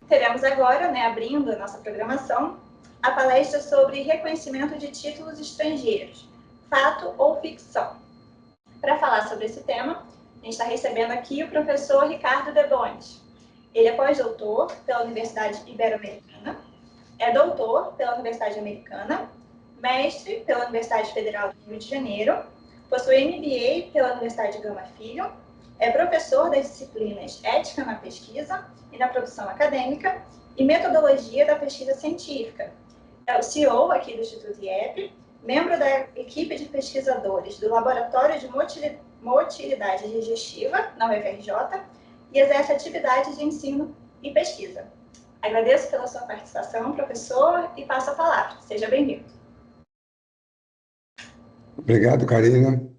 Teremos agora, abrindo a nossa programação, a palestra sobre reconhecimento de títulos estrangeiros, fato ou ficção. Para falar sobre esse tema, a gente está recebendo aqui o professor Ricardo Debonte. Ele é pós-doutor pela Universidade Ibero-Americana, é doutor pela Universidade Americana, mestre pela Universidade Federal do Rio de Janeiro, possui MBA pela Universidade Gama Filho, é professor das disciplinas Ética na Pesquisa e na Produção Acadêmica e Metodologia da Pesquisa Científica. É o CEO aqui do Instituto IEP, membro da equipe de pesquisadores do Laboratório de Motilidade Digestiva, na UFRJ, e exerce atividades de ensino e pesquisa. Agradeço pela sua participação, professor, e passo a palavra. Seja bem-vindo. Obrigado, Karina.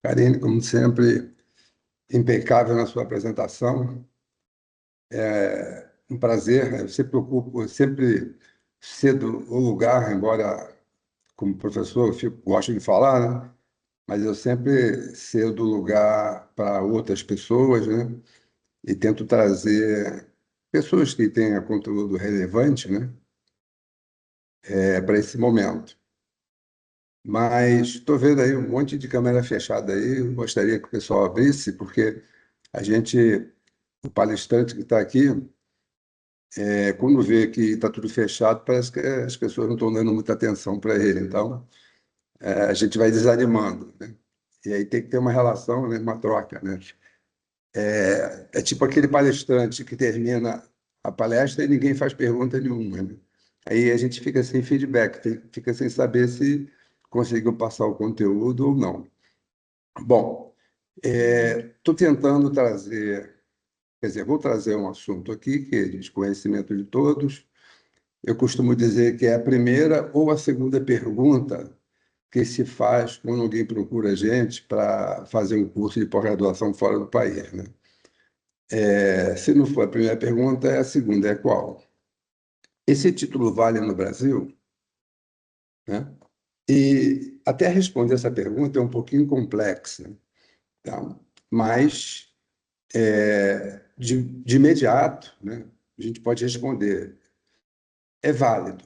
Karine, como sempre, impecável na sua apresentação. É um prazer. Eu sempre ocupo, sempre cedo o lugar, embora como professor eu gosto de falar, né? Mas eu sempre cedo o lugar para outras pessoas, né? E tento trazer pessoas que tenham conteúdo relevante, né? Para esse momento. Mas estou vendo aí um monte de câmera fechada aí. Eu gostaria que o pessoal abrisse, porque o palestrante que está aqui, quando vê que está tudo fechado, parece que as pessoas não estão dando muita atenção para ele. Então, a gente vai desanimando, né? E aí tem que ter uma relação, né? Uma troca, né? É tipo aquele palestrante que termina a palestra e ninguém faz pergunta nenhuma, né? Aí a gente fica sem feedback, fica sem saber se conseguiu passar o conteúdo ou não. Bom, estou tentando trazer, quer dizer, vou trazer um assunto aqui que é de conhecimento de todos. Eu costumo dizer que é a primeira ou a segunda pergunta que se faz quando alguém procura a gente para fazer um curso de pós-graduação fora do país, né? Se não for a primeira pergunta, é a segunda, é qual? Esse título vale no Brasil? Né? E até responder essa pergunta é um pouquinho complexa, tá? Mas, de imediato, né, a gente pode responder, é válido,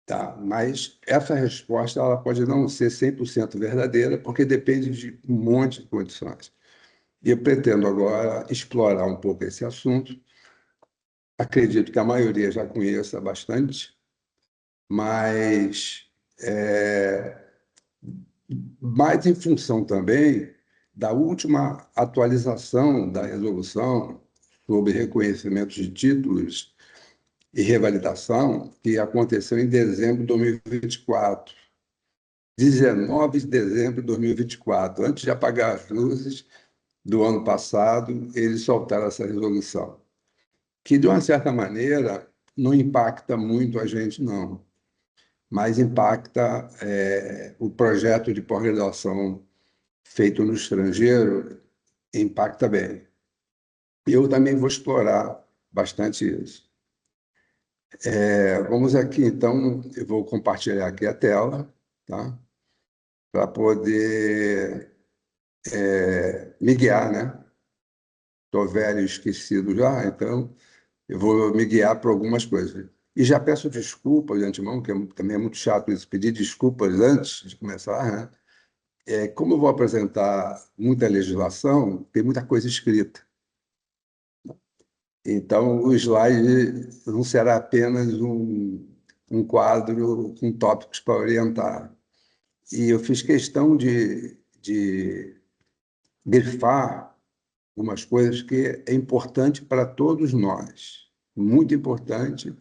tá? Mas essa resposta ela pode não ser 100% verdadeira, porque depende de um monte de condições. E eu pretendo agora explorar um pouco esse assunto. Acredito que a maioria já conheça bastante, mas mais em função também da última atualização da resolução sobre reconhecimento de títulos e revalidação, que aconteceu em dezembro de 2024. 19 de dezembro de 2024, antes de apagar as luzes do ano passado, eles soltaram essa resolução, que, de uma certa maneira, não impacta muito a gente, não, mas impacta o projeto de pós-graduação feito no estrangeiro, impacta bem. Eu também vou explorar bastante isso. Vamos aqui, então, eu vou compartilhar aqui a tela, tá? Para poder me guiar, né? Estou velho e esquecido já, então eu vou me guiar por algumas coisas. E já peço desculpas de antemão, que também é muito chato isso, pedir desculpas antes de começar, né? Como eu vou apresentar muita legislação, tem muita coisa escrita. Então, o slide não será apenas um quadro com tópicos para orientar. E eu fiz questão de grifar algumas coisas que é importante para todos nós, muito importante,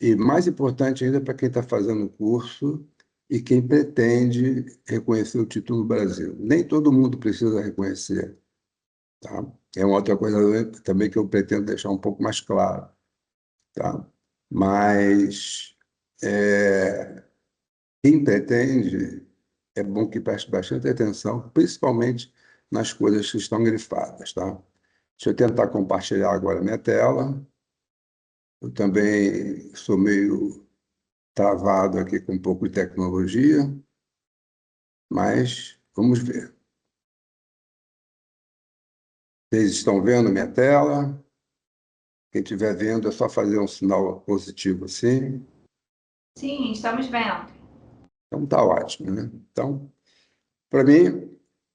e mais importante ainda para quem está fazendo o curso e quem pretende reconhecer o título do Brasil. Nem todo mundo precisa reconhecer, tá? É uma outra coisa também que eu pretendo deixar um pouco mais claro, tá? Mas quem pretende, é bom que preste bastante atenção, principalmente nas coisas que estão grifadas, tá? Deixa eu tentar compartilhar agora a minha tela. Eu também sou meio travado aqui com um pouco de tecnologia, mas vamos ver. Vocês estão vendo minha tela? Quem estiver vendo, é só fazer um sinal positivo assim. Sim, estamos vendo. Então, tá ótimo, né? Então, para mim,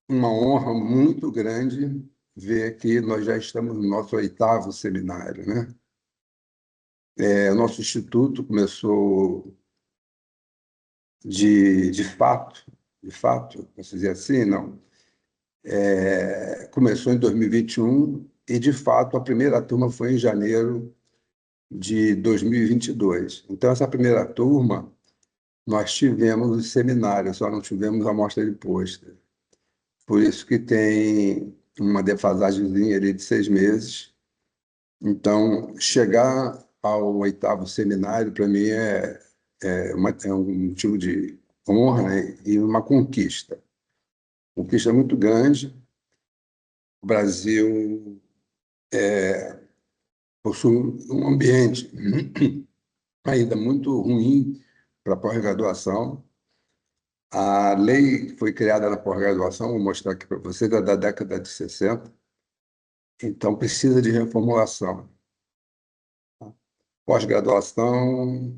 uma honra muito grande ver que nós já estamos no nosso 8º seminário, né? O nosso instituto começou de fato, posso dizer assim, não. Começou em 2021 e, de fato, a primeira turma foi em janeiro de 2022. Então, essa primeira turma, nós tivemos o seminário, só não tivemos a amostra de pôster. Por isso que tem uma defasagemzinha ali de 6 meses. Então, chegar ao 8º seminário, para mim, é um motivo de honra, né? E uma conquista. Conquista muito grande. O Brasil possui um ambiente ainda muito ruim para pós-graduação. A lei que foi criada na pós-graduação, vou mostrar aqui para você, é da década de 60, então precisa de reformulação. Pós-graduação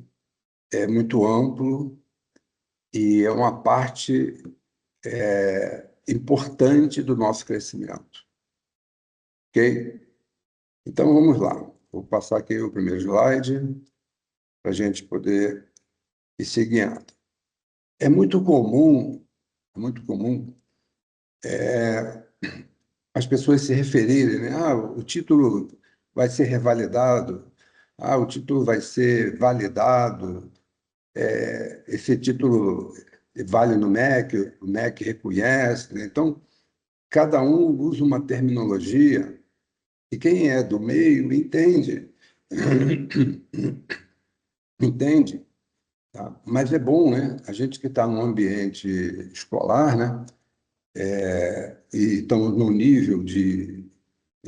é muito amplo e é uma parte importante do nosso crescimento. Ok? Então vamos lá. Vou passar aqui o primeiro slide para a gente poder ir seguindo. É muito comum as pessoas se referirem, né? Ah, o título vai ser revalidado, ah, o título vai ser validado, esse título vale no MEC, o MEC reconhece, né? Então, cada um usa uma terminologia e quem é do meio entende, entende, tá? Mas é bom, né? A gente que está no ambiente escolar, né? E estamos no nível de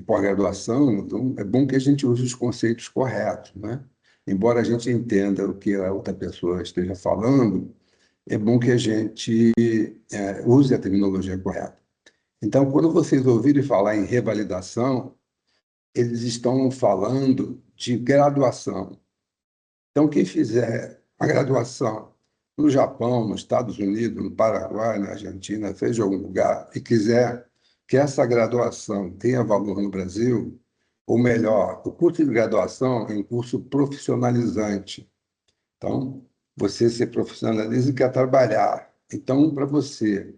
pós-graduação, então é bom que a gente use os conceitos corretos, né? Embora a gente entenda o que a outra pessoa esteja falando, é bom que a gente use a terminologia correta. Então, quando vocês ouvirem falar em revalidação, eles estão falando de graduação. Então, quem fizer a graduação no Japão, nos Estados Unidos, no Paraguai, na Argentina, seja algum lugar, e quiser que essa graduação tenha valor no Brasil, ou melhor, o curso de graduação é um curso profissionalizante. Então, você se profissionaliza e quer trabalhar. Então, para você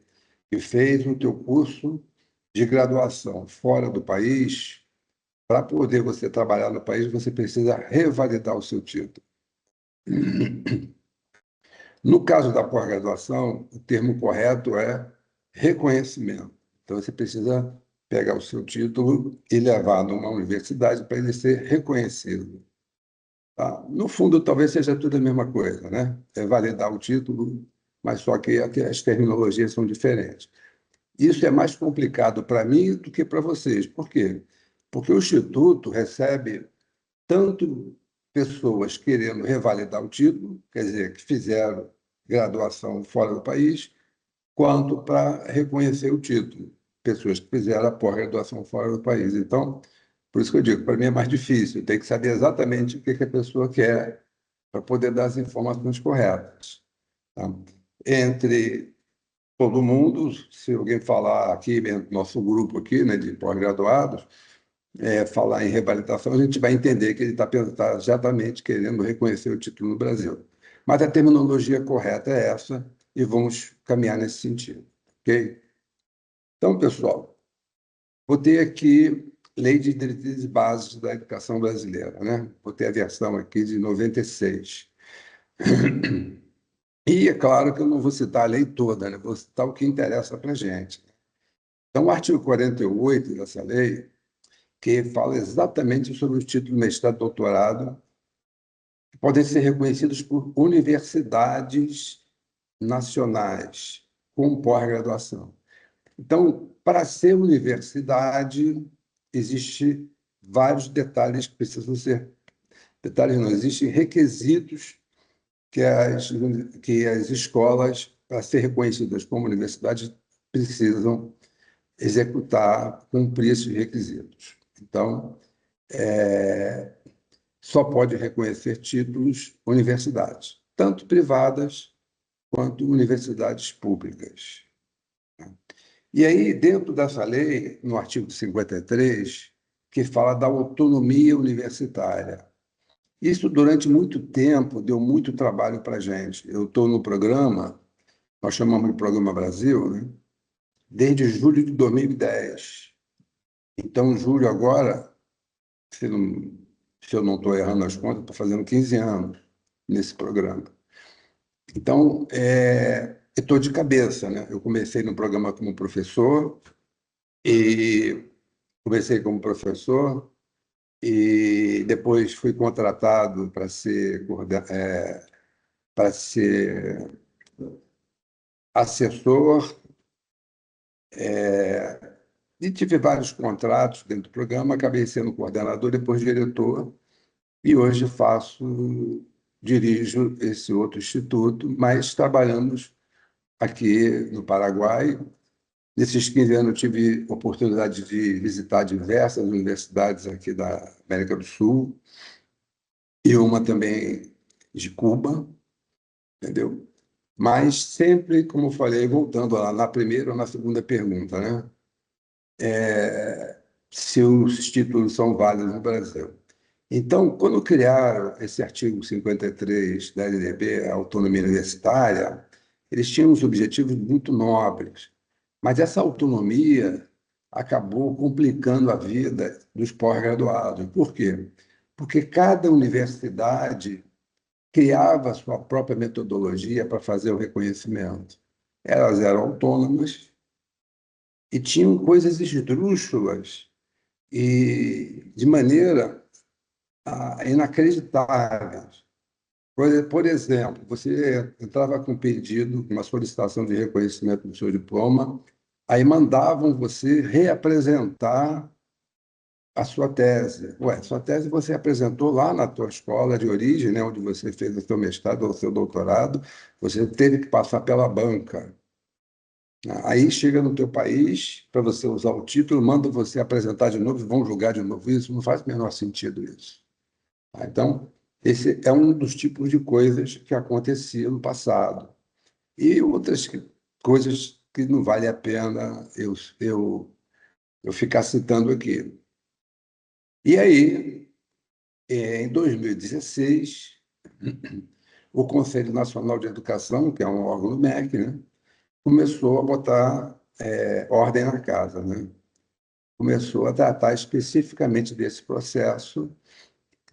que fez o teu curso de graduação fora do país, para poder você trabalhar no país, você precisa revalidar o seu título. No caso da pós-graduação, o termo correto é reconhecimento. Então, você precisa pegar o seu título e levar numa universidade para ele ser reconhecido. Tá? No fundo, talvez seja tudo a mesma coisa, né? É validar o título, mas só que as terminologias são diferentes. Isso é mais complicado para mim do que para vocês. Por quê? Porque o Instituto recebe tanto pessoas querendo revalidar o título, quer dizer, que fizeram graduação fora do país, quanto para reconhecer o título, pessoas que fizeram a pós-graduação fora do país. Então, por isso que eu digo, para mim é mais difícil, tem que saber exatamente o que que a pessoa quer para poder dar as informações corretas. Tá? Entre todo mundo, se alguém falar aqui, nosso grupo aqui, né, de pós-graduados, falar em revalidação, a gente vai entender que ele está exatamente querendo reconhecer o título no Brasil. Mas a terminologia correta é essa e vamos caminhar nesse sentido, ok? Então, pessoal, botei aqui Lei de Diretrizes Básicas da Educação Brasileira, né? Botei a versão aqui de 96. E é claro que eu não vou citar a lei toda, né? Vou citar o que interessa para a gente. Então, o artigo 48 dessa lei, que fala exatamente sobre os títulos de mestrado e doutorado, que podem ser reconhecidos por universidades nacionais com pós-graduação. Então, para ser universidade, existe vários detalhes que precisam ser... Detalhes não, existem requisitos que as escolas, para ser reconhecidas como universidades, precisam executar, cumprir esses requisitos. Então, só pode reconhecer títulos universidades, tanto privadas quanto universidades públicas. E aí, dentro dessa lei, no artigo 53, que fala da autonomia universitária. Isso, durante muito tempo, deu muito trabalho para a gente. Eu estou no programa, nós chamamos de Programa Brasil, né? Desde julho de 2010. Então, julho agora, se, não, se eu não estou errando as contas, estou fazendo 15 anos nesse programa. Então, eu estou de cabeça, né? Eu comecei no programa como professor e e depois fui contratado para ser assessor, e tive vários contratos dentro do programa, acabei sendo coordenador, depois diretor, e hoje dirijo esse outro instituto, mas trabalhamos aqui no Paraguai. Nesses 15 anos, eu tive oportunidade de visitar diversas universidades aqui da América do Sul, e uma também de Cuba, entendeu? Mas sempre, como eu falei, voltando lá na primeira ou na segunda pergunta, né? Se os títulos são válidos no Brasil. Então, quando criaram esse artigo 53 da LDB, a autonomia universitária, eles tinham uns objetivos muito nobres, mas essa autonomia acabou complicando a vida dos pós-graduados. Por quê? Porque cada universidade criava a sua própria metodologia para fazer o reconhecimento. Elas eram autônomas e tinham coisas esdrúxulas e de maneira inacreditáveis. Por exemplo, você entrava com um pedido, uma solicitação de reconhecimento do seu diploma, aí mandavam você reapresentar a sua tese. Ué, sua tese você apresentou lá na tua escola de origem, né, onde você fez o seu mestrado ou o seu doutorado, você teve que passar pela banca. Aí chega no teu país, para você usar o título, manda você apresentar de novo, vão julgar de novo isso, não faz o menor sentido isso. Tá? Então, esse é um dos tipos de coisas que acontecia no passado. E outras coisas que não vale a pena eu ficar citando aqui. E aí, em 2016, o Conselho Nacional de Educação, que é um órgão do MEC, né, começou a botar ordem na casa, né? Começou a tratar especificamente desse processo,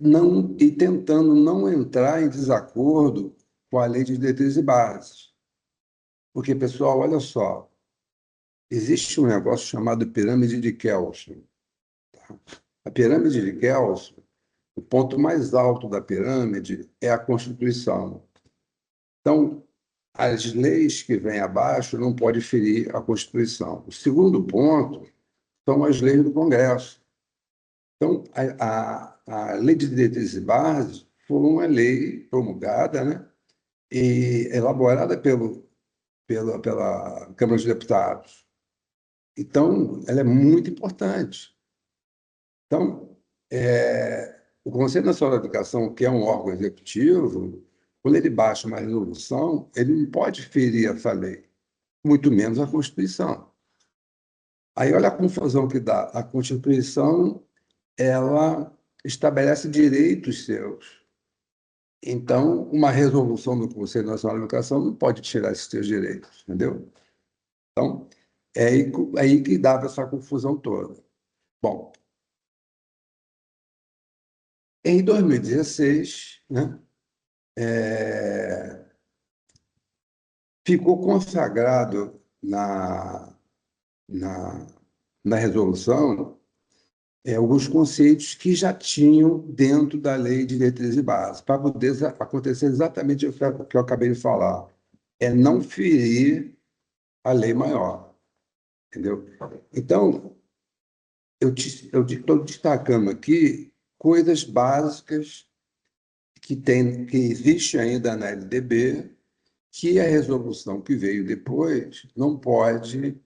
não, e tentando não entrar em desacordo com a Lei de Diretrizes e Bases. Porque, pessoal, olha só, existe um negócio chamado pirâmide de Kelsen. A pirâmide de Kelsen, o ponto mais alto da pirâmide é a Constituição. Então, as leis que vêm abaixo não podem ferir a Constituição. O segundo ponto são as leis do Congresso. Então, a Lei de Diretrizes e Bases foi uma lei promulgada, né, e elaborada pela Câmara dos Deputados. Então, ela é muito importante. Então, o Conselho Nacional da Educação, que é um órgão executivo, quando ele baixa uma resolução, ele não pode ferir essa lei, muito menos a Constituição. Aí olha a confusão que dá. A Constituição, ela estabelece direitos seus. Então, uma resolução do Conselho Nacional de Educação não pode tirar esses seus direitos, entendeu? Então, é aí que dava essa confusão toda. Bom, em 2016, né, ficou consagrado na, na resolução alguns conceitos que já tinham dentro da Lei de Diretrizes e Bases, para poder acontecer exatamente o que eu acabei de falar. É não ferir a lei maior, entendeu? Então, eu estou destacando aqui coisas básicas que existe ainda na LDB, que a resolução que veio depois não pode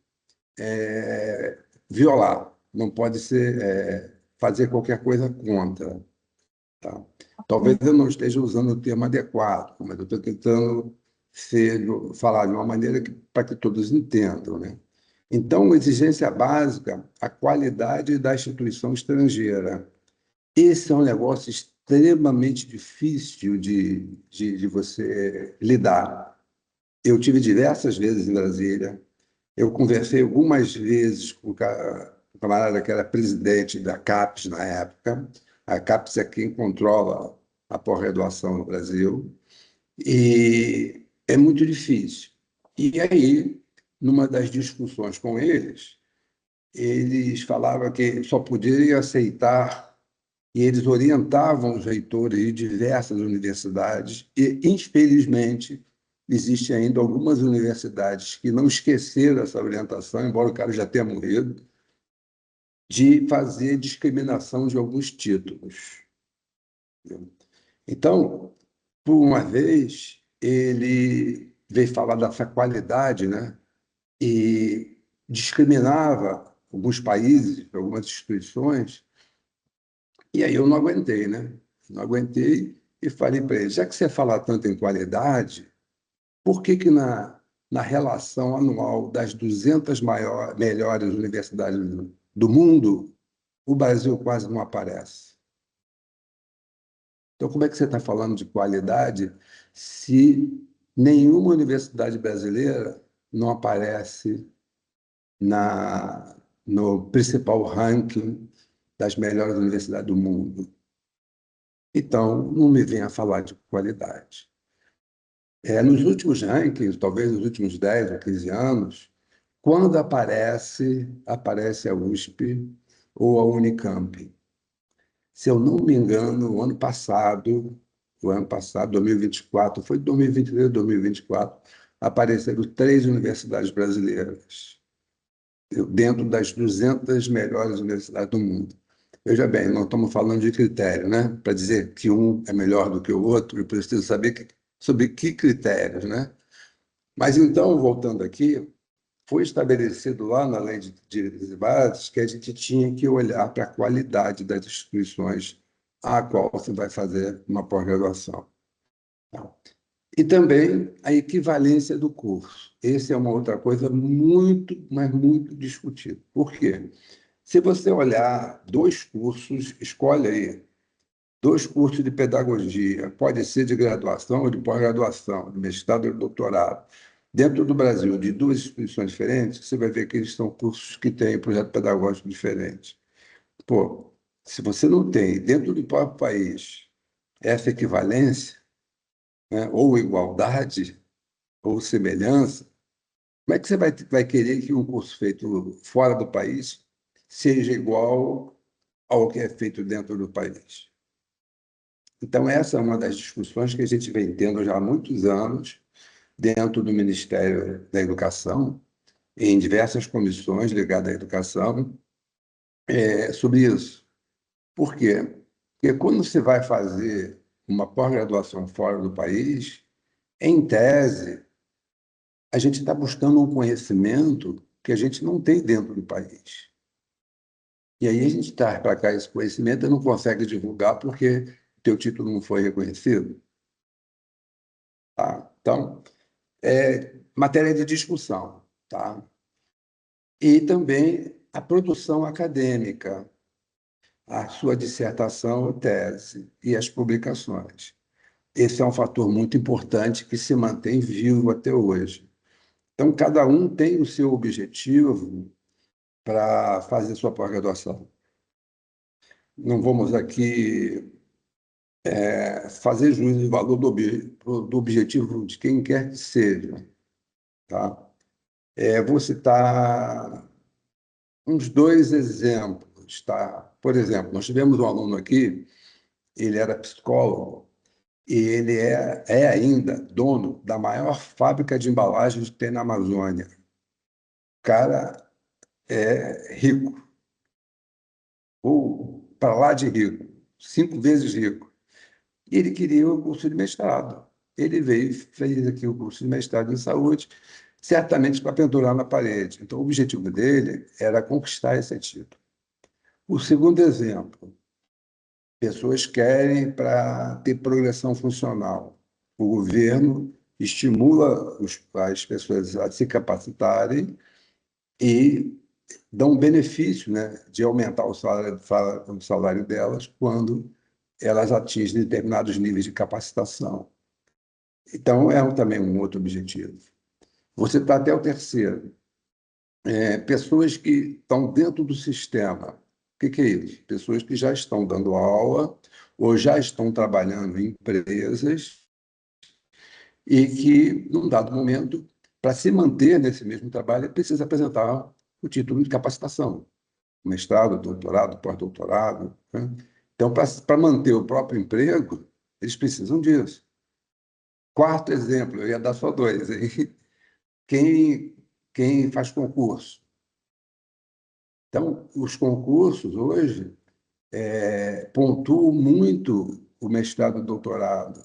violar, não pode ser fazer qualquer coisa contra. Tá? Talvez eu não esteja usando o termo adequado, mas eu estou tentando falar de uma maneira para que todos entendam, né? Então, exigência básica, a qualidade da instituição estrangeira. Esse é um negócio extremamente difícil de você lidar. Eu tive diversas vezes em Brasília, eu conversei algumas vezes com o camarada que era presidente da CAPES na época. A CAPES é quem controla a pós-graduação no Brasil. E é muito difícil. E aí, numa das discussões com eles falavam que só poderiam aceitar, e eles orientavam os reitores de diversas universidades, e, infelizmente, existem ainda algumas universidades que não esqueceram essa orientação, embora o cara já tenha morrido, de fazer discriminação de alguns títulos. Então, por uma vez, ele veio falar dessa qualidade, né? E discriminava alguns países, algumas instituições, e aí eu não aguentei, né? Não aguentei e falei para ele, já que você fala tanto em qualidade, por que que na relação anual das 200 melhores universidades do mundo, o Brasil quase não aparece? Então, como é que você está falando de qualidade se nenhuma universidade brasileira não aparece na, no principal ranking das melhores universidades do mundo? Então, não me venha falar de qualidade. Nos últimos rankings, talvez nos últimos 10 ou 15 anos, quando aparece a USP ou a Unicamp. Se eu não me engano, o ano passado, 2024, foi 2023, 2024, apareceram 3 universidades brasileiras, dentro das 200 melhores universidades do mundo. Veja bem, não estamos falando de critério, né? Para dizer que um é melhor do que o outro, eu preciso saber sobre que critérios, né? Mas então, voltando aqui, foi estabelecido lá na Lei de Diretrizes e Bases que a gente tinha que olhar para a qualidade das instituições a qual você vai fazer uma pós-graduação. Tá? E também a equivalência do curso. Essa é uma outra coisa muito, mas muito discutida. Por quê? Se você olhar 2 cursos, escolhe aí, 2 cursos de pedagogia, pode ser de graduação ou de pós-graduação, de mestrado ou de doutorado. Dentro do Brasil, de 2 instituições diferentes, você vai ver que eles são cursos que têm projeto pedagógico diferente. Pô, se você não tem, dentro do próprio país, essa equivalência, né, ou igualdade, ou semelhança, como é que você vai querer que um curso feito fora do país seja igual ao que é feito dentro do país? Então, essa é uma das discussões que a gente vem tendo já há muitos anos dentro do Ministério da Educação, em diversas comissões ligadas à educação, sobre isso. Por quê? Porque quando você vai fazer uma pós-graduação fora do país, em tese, a gente está buscando um conhecimento que a gente não tem dentro do país. E aí a gente traz para cá esse conhecimento e não consegue divulgar porque o teu título não foi reconhecido. Tá? Então, matéria de discussão. Tá? E também a produção acadêmica, a sua dissertação ou tese e as publicações. Esse é um fator muito importante que se mantém vivo até hoje. Então, cada um tem o seu objetivo para fazer sua pós-graduação. Não vamos aqui fazer juízo de valor do objetivo de quem quer que seja. Tá? Vou citar uns 2 exemplos. Tá? Por exemplo, nós tivemos um aluno aqui, ele era psicólogo, e ele é ainda dono da maior fábrica de embalagens que tem na Amazônia. O cara é rico, ou para lá de rico, 5 vezes rico. E ele queria o curso de mestrado. Ele veio e fez aqui o curso de mestrado em saúde, certamente para pendurar na parede. Então, o objetivo dele era conquistar esse título. O segundo exemplo, pessoas querem para ter progressão funcional. O governo estimula as pessoas a se capacitarem e dão um benefício, né, de aumentar o salário delas quando elas atingem determinados níveis de capacitação. Então, também um outro objetivo. Você está até o terceiro. Pessoas que estão dentro do sistema. O que é isso? Pessoas que já estão dando aula ou já estão trabalhando em empresas e que, num dado momento, para se manter nesse mesmo trabalho, precisa apresentar o título de capacitação, mestrado, doutorado, pós-doutorado, né? Então, para manter o próprio emprego, eles precisam disso. Quarto exemplo, eu ia dar só dois, hein? Quem faz concurso. Então, os concursos hoje pontuam muito o mestrado e o doutorado.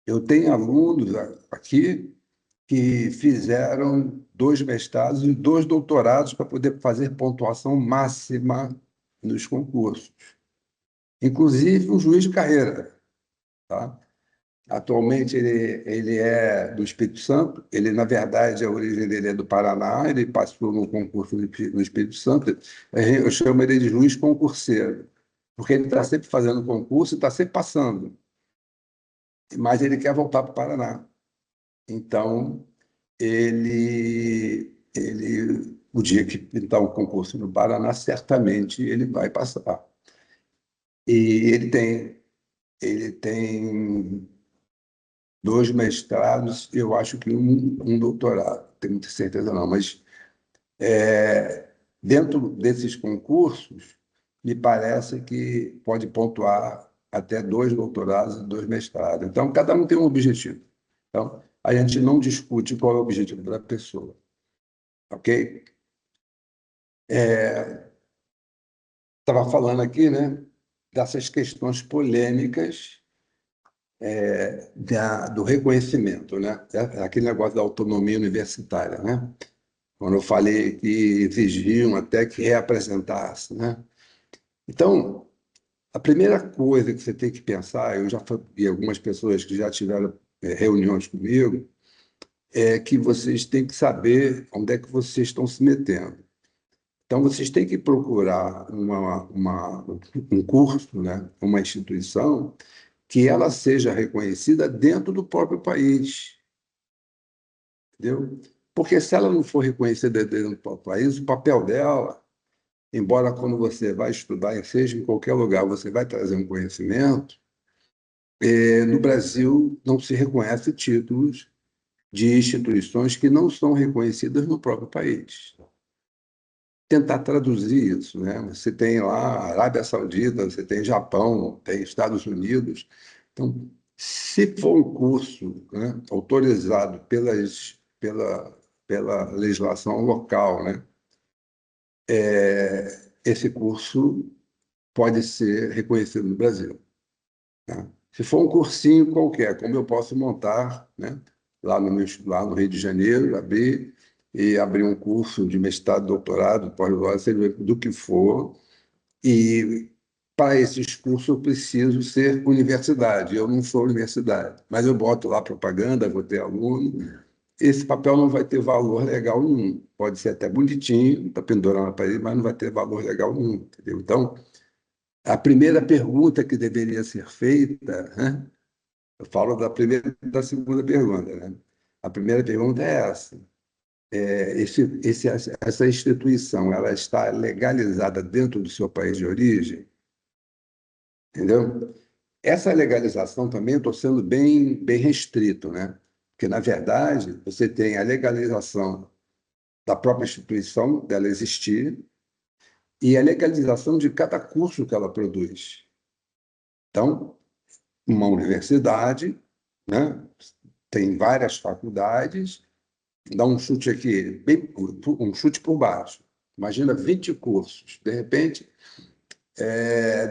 Eu tenho alunos aqui que fizeram 2 mestrados e 2 doutorados para poder fazer pontuação máxima nos concursos. Inclusive um juiz de carreira, tá? Atualmente ele é do Espírito Santo, ele na verdade a origem dele é do Paraná, ele passou no concurso no Espírito Santo, eu chamo ele de juiz concurseiro, porque ele está sempre fazendo concurso e está sempre passando, mas ele quer voltar para o Paraná. Então, o dia que pintar um concurso no Paraná, certamente ele vai passar. E ele tem 2 mestrados, eu acho que um doutorado, tenho muita certeza não, mas dentro desses concursos, me parece que pode pontuar até 2 doutorados e 2 mestrados. Então, cada um tem um objetivo. Então, a gente não discute qual é o objetivo da pessoa, ok? Estava falando aqui, né, dessas questões polêmicas do reconhecimento, né? Aquele negócio da autonomia universitária, né? Quando eu falei que exigiam até que reapresentasse, né? Então, a primeira coisa que você tem que pensar, eu já vi algumas pessoas que já tiveram reuniões comigo, é que vocês têm que saber onde é que vocês estão se metendo. Então, vocês têm que procurar um curso, né? Uma instituição que ela seja reconhecida dentro do próprio país, entendeu? Porque se ela não for reconhecida dentro do próprio país, o papel dela, embora quando você vai estudar, seja em qualquer lugar, você vai trazer um conhecimento, no Brasil não se reconhece títulos de instituições que não são reconhecidas no próprio país. Tentar traduzir isso, né? Você tem lá Arábia Saudita, você tem Japão, tem Estados Unidos. Então, se for um curso, né, autorizado pela legislação local, né, esse curso pode ser reconhecido no Brasil, tá? Se for um cursinho qualquer, como eu posso montar, né, lá no Rio de Janeiro, abrir um curso de mestrado, doutorado, pós-doutorado, seja do que for, e para esses cursos eu preciso ser universidade. Eu não sou universidade, mas eu boto lá propaganda, vou ter aluno. Esse papel não vai ter valor legal nenhum. Pode ser até bonitinho, está pendurado na parede, mas não vai ter valor legal nenhum, entendeu? Então, a primeira pergunta que deveria ser feita, né? Eu falo da primeira e da segunda pergunta, né? A primeira pergunta é essa. Essa instituição, ela está legalizada dentro do seu país de origem? Entendeu? Essa legalização também estou sendo bem restrito, né? Porque, na verdade, você tem a legalização da própria instituição, dela existir, e a legalização de cada curso que ela produz. Então, uma universidade, né, tem várias faculdades, dá um chute aqui, um chute por baixo. Imagina 20 cursos. De repente,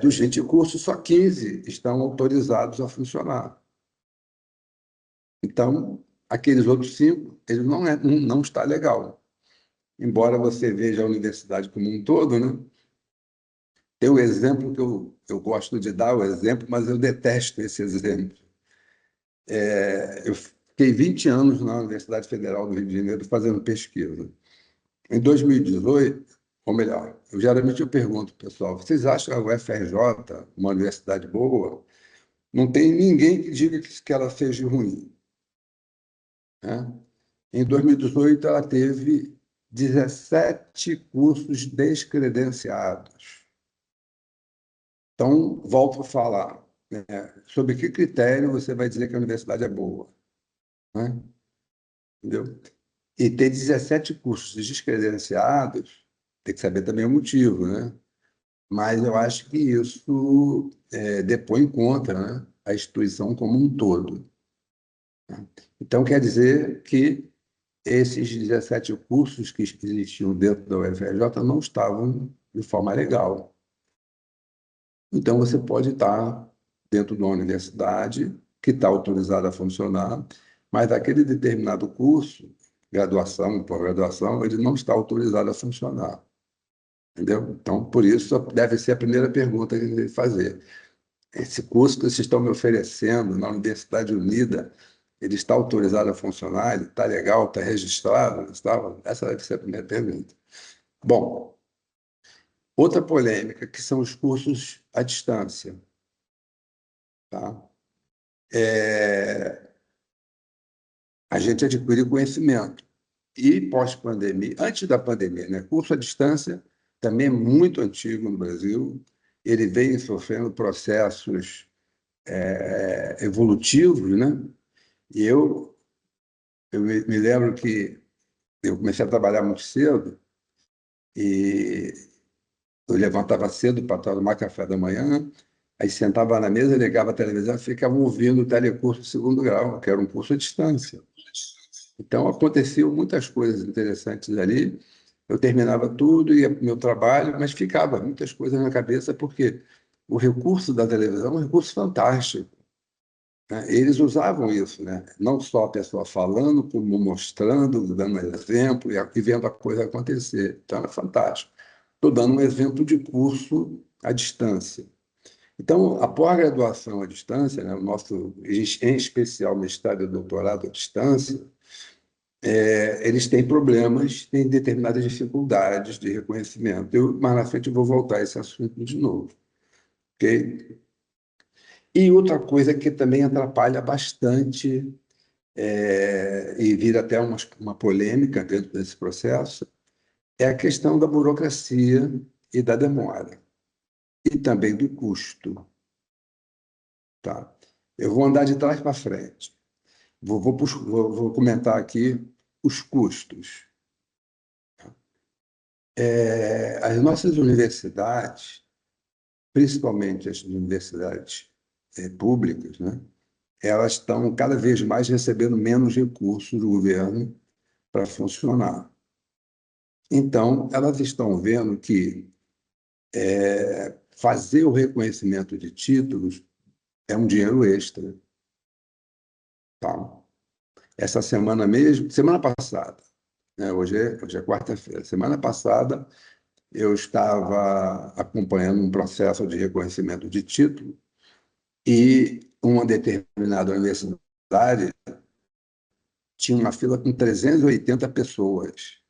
dos 20 cursos, só 15 estão autorizados a funcionar. Então, aqueles outros 5, ele não está legal. Embora você veja a universidade como um todo, né? Tem um exemplo que eu gosto de dar, o exemplo, mas eu detesto esse exemplo. Eu fiquei 20 anos na Universidade Federal do Rio de Janeiro fazendo pesquisa. Em 2018, ou melhor, geralmente eu pergunto, pessoal, vocês acham a UFRJ uma universidade boa? Não tem ninguém que diga que ela seja ruim, né? Em 2018, ela teve 17 cursos descredenciados. Então, volto a falar, né? Sobre que critério você vai dizer que a universidade é boa, né? Entendeu? E ter 17 cursos descredenciados, tem que saber também o motivo, né? Mas eu acho que isso depõe contra, né, a instituição como um todo. Então, quer dizer que esses 17 cursos que existiam dentro da UFRJ não estavam de forma legal. Então, você pode estar dentro de uma universidade que está autorizada a funcionar, mas aquele determinado curso, graduação, pós-graduação, ele não está autorizado a funcionar. Entendeu? Então, por isso, deve ser a primeira pergunta que a gente deve fazer. Esse curso que vocês estão me oferecendo na Universidade Unida, ele está autorizado a funcionar? Ele está legal? Está registrado? Está? Essa deve ser a primeira pergunta. Bom, outra polêmica, que são os cursos à distância. Tá? É, a gente adquire conhecimento. E pós-pandemia, antes da pandemia, né? Curso à distância também é muito antigo no Brasil. Ele vem sofrendo processos evolutivos, né? E eu me lembro que eu comecei a trabalhar muito cedo e eu levantava cedo para tomar café da manhã, aí sentava na mesa, ligava a televisão e ficava ouvindo o telecurso de segundo grau, que era um curso à distância. Então, aconteciam muitas coisas interessantes ali. Eu terminava tudo, ia para o meu trabalho, mas ficava muitas coisas na cabeça, porque o recurso da televisão é um recurso fantástico, né? Eles usavam isso, né? Não só a pessoa falando, como mostrando, dando exemplo e vendo a coisa acontecer. Então, era fantástico. Estou dando um exemplo de curso à distância. Então, a pós-graduação à distância, né, o nosso, em especial, mestrado e doutorado à distância, eles têm problemas, têm determinadas dificuldades de reconhecimento. Mais na frente, eu vou voltar a esse assunto de novo. Ok? E outra coisa que também atrapalha bastante e vira até uma polêmica dentro desse processo, é a questão da burocracia e da demora, e também do custo. Tá? Eu vou andar de trás para frente. Vou comentar aqui os custos. As nossas universidades, principalmente as universidades públicas, né, elas estão cada vez mais recebendo menos recursos do governo para funcionar. Então, elas estão vendo que fazer o reconhecimento de títulos é um dinheiro extra. Tá? Essa semana mesmo, semana passada, né, hoje é quarta-feira, semana passada eu estava acompanhando um processo de reconhecimento de título e uma determinada universidade tinha uma fila com 380 pessoas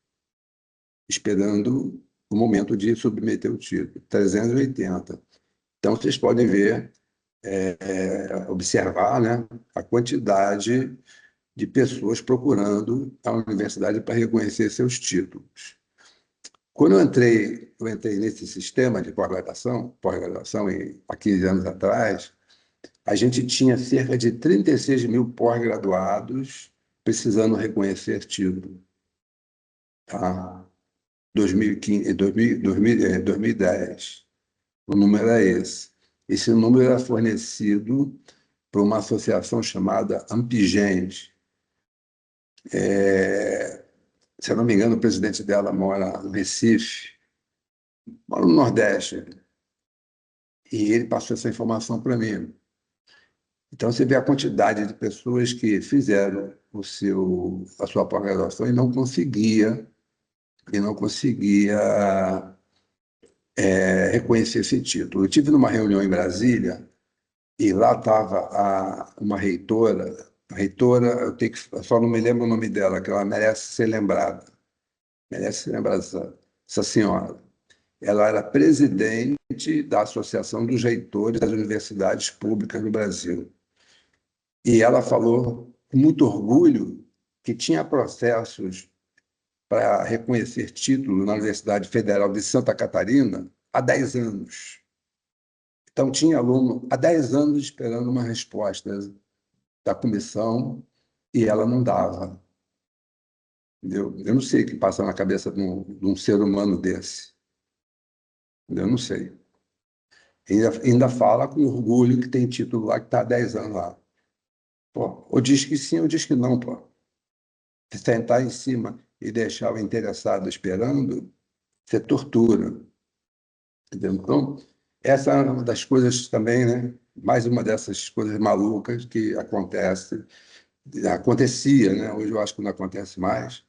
esperando o momento de submeter o título. 380. Então, vocês podem ver, observar, né, a quantidade de pessoas procurando a universidade para reconhecer seus títulos. Quando eu entrei nesse sistema de pós-graduação há 15 anos atrás, a gente tinha cerca de 36 mil pós-graduados precisando reconhecer título. Tá? 2015, 2010. O número é esse. Esse número era fornecido por uma associação chamada Ampigente. Se eu não me engano, o presidente dela mora no Recife, mora no Nordeste, e ele passou essa informação para mim. Então, você vê a quantidade de pessoas que fizeram a sua pós-graduação e não conseguia reconhecer esse título. Eu tive numa reunião em Brasília e lá estava uma reitora. A reitora, eu só não me lembro o nome dela, que ela merece ser lembrada. Merece ser lembrada essa senhora. Ela era presidente da Associação dos Reitores das Universidades Públicas no Brasil. E ela falou com muito orgulho que tinha processos para reconhecer título na Universidade Federal de Santa Catarina há 10 anos. Então, tinha aluno há 10 anos esperando uma resposta da comissão e ela não dava. Entendeu? Eu não sei o que passa na cabeça de um ser humano desse. Eu não sei. Ainda fala com orgulho que tem título lá que está há 10 anos lá. Pô, ou diz que sim ou diz que não, pô. Sentar em cima e deixar o interessado esperando, você tortura. Entendeu? Então, essa é uma das coisas também, né? Mais uma dessas coisas malucas que acontecia, né? Hoje eu acho que não acontece mais,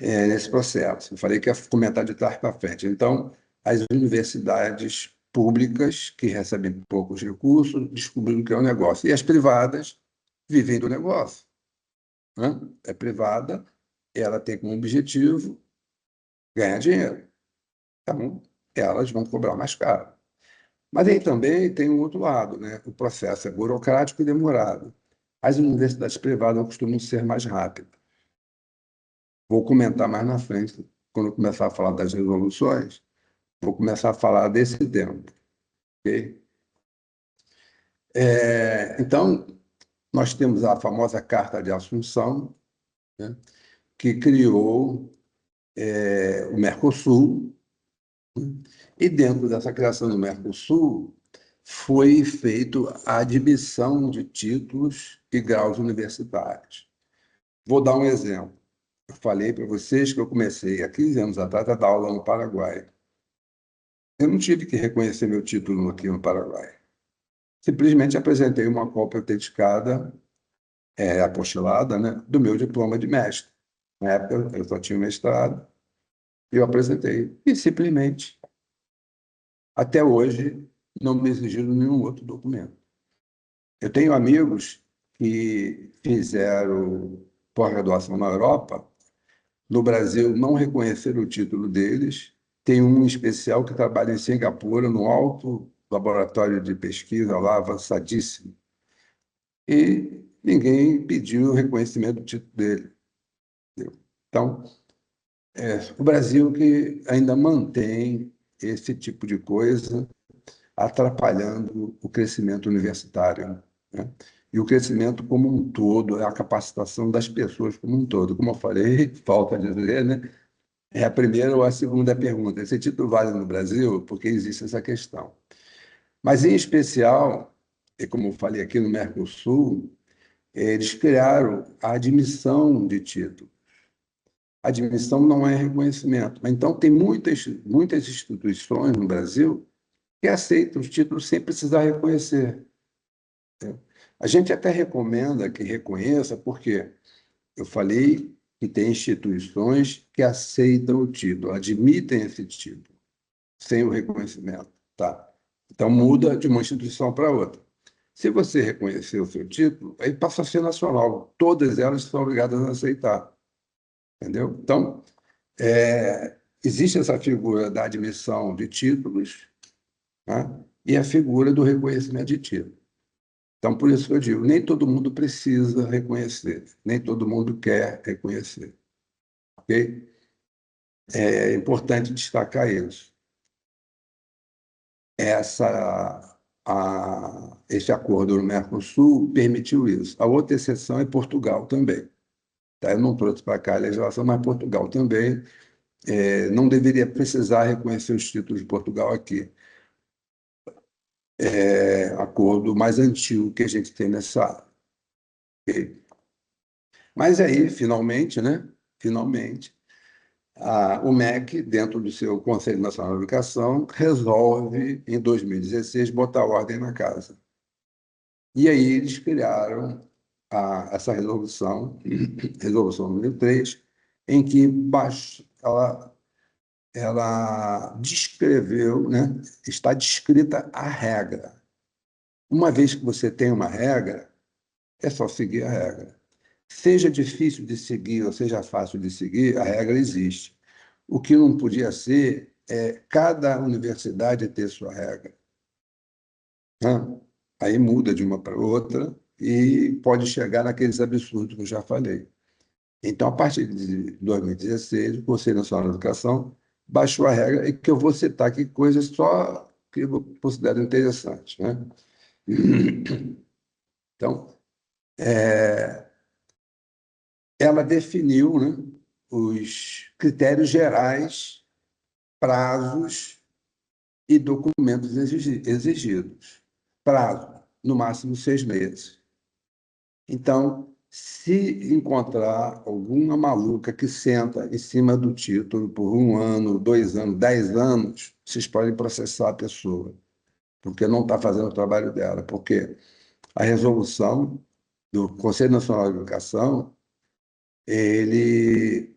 nesse processo. Eu falei que ia comentar de trás para frente. Então, as universidades públicas, que recebem poucos recursos, descobriram que é um negócio. E as privadas vivem do negócio, né? É privada, ela tem como objetivo ganhar dinheiro. Então, elas vão cobrar mais caro. Mas aí também tem um outro lado, né? O processo é burocrático e demorado. As universidades privadas costumam ser mais rápidas. Vou comentar mais na frente, quando eu começar a falar das resoluções, vou começar a falar desse tempo. Ok? Então, nós temos a famosa Carta de Assunção, né? Que criou o Mercosul, e dentro dessa criação do Mercosul foi feito a admissão de títulos e graus universitários. Vou dar um exemplo. Eu falei para vocês que eu comecei há 15 anos atrás a dar aula no Paraguai. Eu não tive que reconhecer meu título aqui no Paraguai. Simplesmente apresentei uma cópia autenticada, apostilada, né, do meu diploma de mestre. Na época eu só tinha o mestrado, e eu apresentei. E simplesmente, até hoje, não me exigiram nenhum outro documento. Eu tenho amigos que fizeram pós-graduação na Europa. No Brasil, não reconheceram o título deles. Tem um em especial que trabalha em Singapura, no alto laboratório de pesquisa lá, avançadíssimo. E ninguém pediu o reconhecimento do título dele. Entendeu? Então, o Brasil que ainda mantém esse tipo de coisa, atrapalhando o crescimento universitário, né? E o crescimento como um todo, a capacitação das pessoas como um todo. Como eu falei, falta dizer, né? É a primeira ou a segunda pergunta. Esse título vale no Brasil porque existe essa questão. Mas, em especial, e como eu falei aqui no Mercosul, eles criaram a admissão de título. Admissão não é reconhecimento. Então, tem muitas instituições no Brasil que aceitam os títulos sem precisar reconhecer. A gente até recomenda que reconheça, porque eu falei que tem instituições que aceitam o título, admitem esse título, sem o reconhecimento. Tá? Então, muda de uma instituição para outra. Se você reconhecer o seu título, aí passa a ser nacional. Todas elas são obrigadas a aceitar. Entendeu? Então, existe essa figura da admissão de títulos, né? E a figura do reconhecimento de título. Então, por isso que eu digo, nem todo mundo precisa reconhecer, nem todo mundo quer reconhecer. Ok? É importante destacar isso. Esse acordo no Mercosul permitiu isso. A outra exceção é Portugal também. Tá? Eu não trouxe para cá a legislação, mas Portugal também não deveria precisar reconhecer os títulos de Portugal aqui. Acordo mais antigo que a gente tem nessa área. Ok? Mas aí, finalmente, né? Finalmente, o MEC, dentro do seu Conselho Nacional de Educação, resolve, em 2016, botar ordem na casa. E aí eles criaram essa resolução, resolução número 3, em que ela ela descreveu, né? Está descrita a regra. Uma vez que você tem uma regra, é só seguir a regra. Seja difícil de seguir ou seja fácil de seguir, a regra existe. O que não podia ser é cada universidade ter sua regra, né? Aí muda de uma para outra e pode chegar naqueles absurdos que eu já falei. Então, a partir de 2016, o Conselho Nacional de Educação baixou a regra, e que eu vou citar aqui coisas só que eu considero interessantes, né? Então, ela definiu, né, os critérios gerais, prazos e documentos exigidos. Prazo, no máximo 6 meses. Então, se encontrar alguma maluca que senta em cima do título por 1 ano, 2 anos, 10 anos, vocês podem processar a pessoa, porque não está fazendo o trabalho dela. Porque a resolução do Conselho Nacional de Educação, ele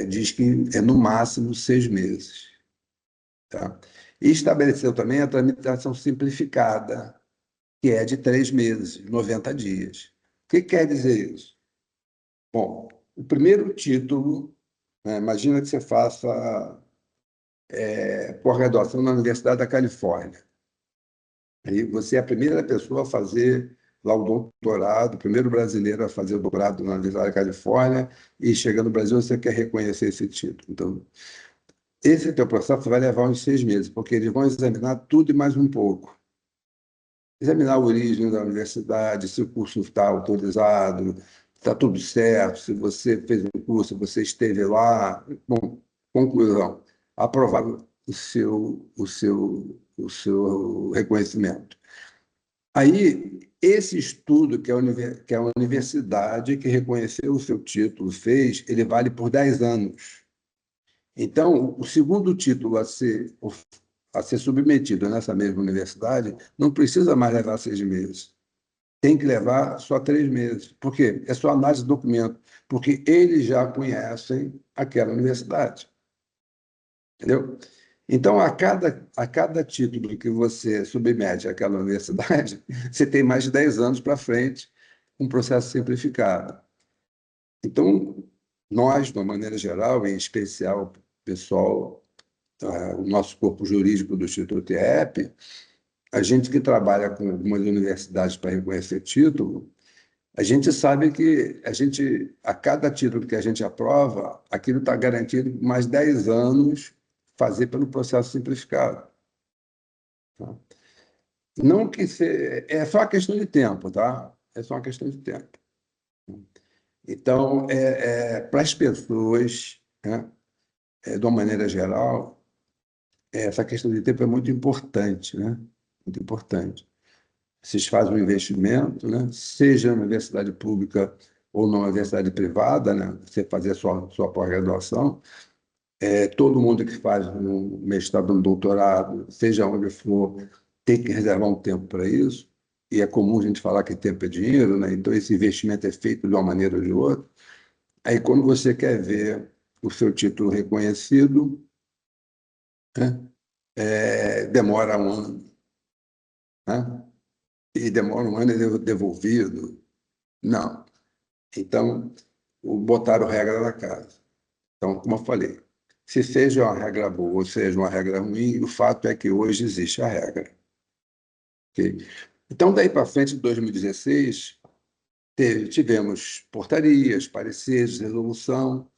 diz que é no máximo 6 meses. Tá? E estabeleceu também a tramitação simplificada, que é de 3 meses, 90 dias. O que quer dizer isso? Bom, o primeiro título, né, imagina que você faça pós-graduação na Universidade da Califórnia. Aí você é a primeira pessoa a fazer lá o doutorado, o primeiro brasileiro a fazer o doutorado na Universidade da Califórnia, e chega no Brasil você quer reconhecer esse título. Então, esse teu processo vai levar uns 6 meses, porque eles vão examinar tudo e mais um pouco. Examinar a origem da universidade, se o curso está autorizado, está tudo certo, se você fez um curso, você esteve lá. Bom, conclusão, aprovar o seu reconhecimento. Aí, esse estudo que a universidade que reconheceu o seu título fez, ele vale por 10 anos. Então, o segundo título a ser submetido nessa mesma universidade não precisa mais levar 6 meses. Tem que levar só 3 meses. Por quê? É só análise de documento, porque eles já conhecem aquela universidade. Entendeu? Então, a cada título que você submete àquela universidade, você tem mais de 10 anos para frente, um processo simplificado. Então, nós, de uma maneira geral, em especial o pessoal, o nosso corpo jurídico do Instituto IEP, a gente que trabalha com algumas universidades para reconhecer título, a gente sabe que a cada título que a gente aprova, aquilo está garantido por mais 10 anos fazer pelo processo simplificado. Tá? Não que é só uma questão de tempo, tá? É só uma questão de tempo. Então, para as pessoas, né, de uma maneira geral, essa questão de tempo é muito importante, né? Muito importante. Vocês fazem um investimento, né? Seja na universidade pública ou na universidade privada, né? Você fazer a sua pós-graduação, todo mundo que faz um mestrado, um doutorado, seja onde for, tem que reservar um tempo para isso. E é comum a gente falar que tempo é dinheiro, né? Então esse investimento é feito de uma maneira ou de outra. Aí quando você quer ver o seu título reconhecido, né? Demora um ano, né? E demora um ano e é devolvido. Não. Então, botaram regra na casa. Então, como eu falei, se seja uma regra boa ou seja uma regra ruim, o fato é que hoje existe a regra. Ok? Então, daí para frente, em 2016, tivemos portarias, pareceres, resolução,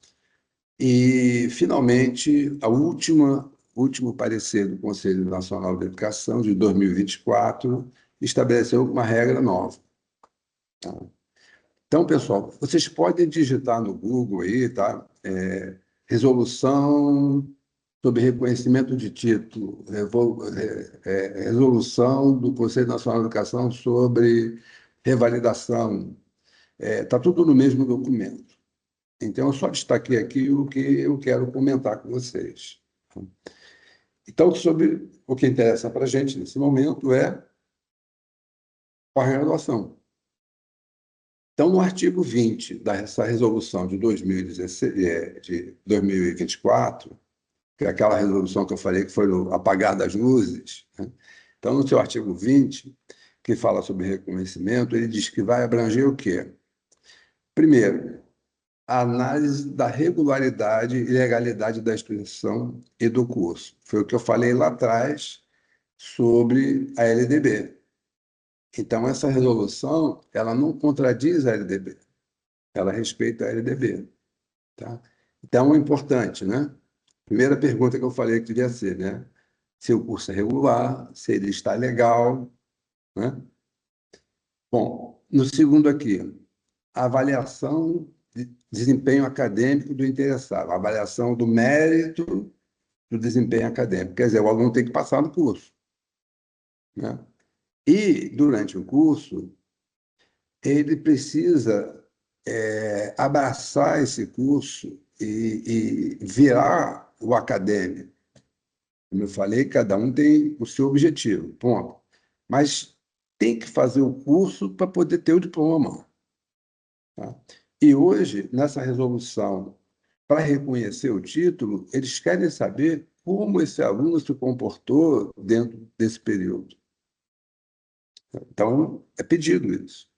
e, finalmente, último parecer do Conselho Nacional de Educação, de 2024, estabeleceu uma regra nova. Tá? Então, pessoal, vocês podem digitar no Google aí, tá? Resolução sobre reconhecimento de título, resolução do Conselho Nacional de Educação sobre revalidação. Está tudo no mesmo documento. Então, eu só destaquei aqui o que eu quero comentar com vocês. Então, sobre o que interessa para a gente nesse momento é a graduação. Então, no artigo 20 dessa resolução de 2016, de 2024, que é aquela resolução que eu falei que foi o apagar das luzes, né? Então, no seu artigo 20, que fala sobre reconhecimento, ele diz que vai abranger o quê? Primeiro, a análise da regularidade e legalidade da instituição e do curso. Foi o que eu falei lá atrás sobre a LDB. Então, essa resolução, ela não contradiz a LDB, ela respeita a LDB, tá? Então, é importante, né? Primeira pergunta que eu falei que devia ser, né? Se o curso é regular, se ele está legal, né? Bom, no segundo aqui, a avaliação de desempenho acadêmico do interessado, a avaliação do mérito do desempenho acadêmico. Quer dizer, o aluno tem que passar no curso, né? E, durante o curso, ele precisa abraçar esse curso e virar o acadêmico. Como eu falei, cada um tem o seu objetivo, ponto. Mas tem que fazer o curso para poder ter o diploma, tá? E hoje, nessa resolução, para reconhecer o título, eles querem saber como esse aluno se comportou dentro desse período. Então, é pedido isso.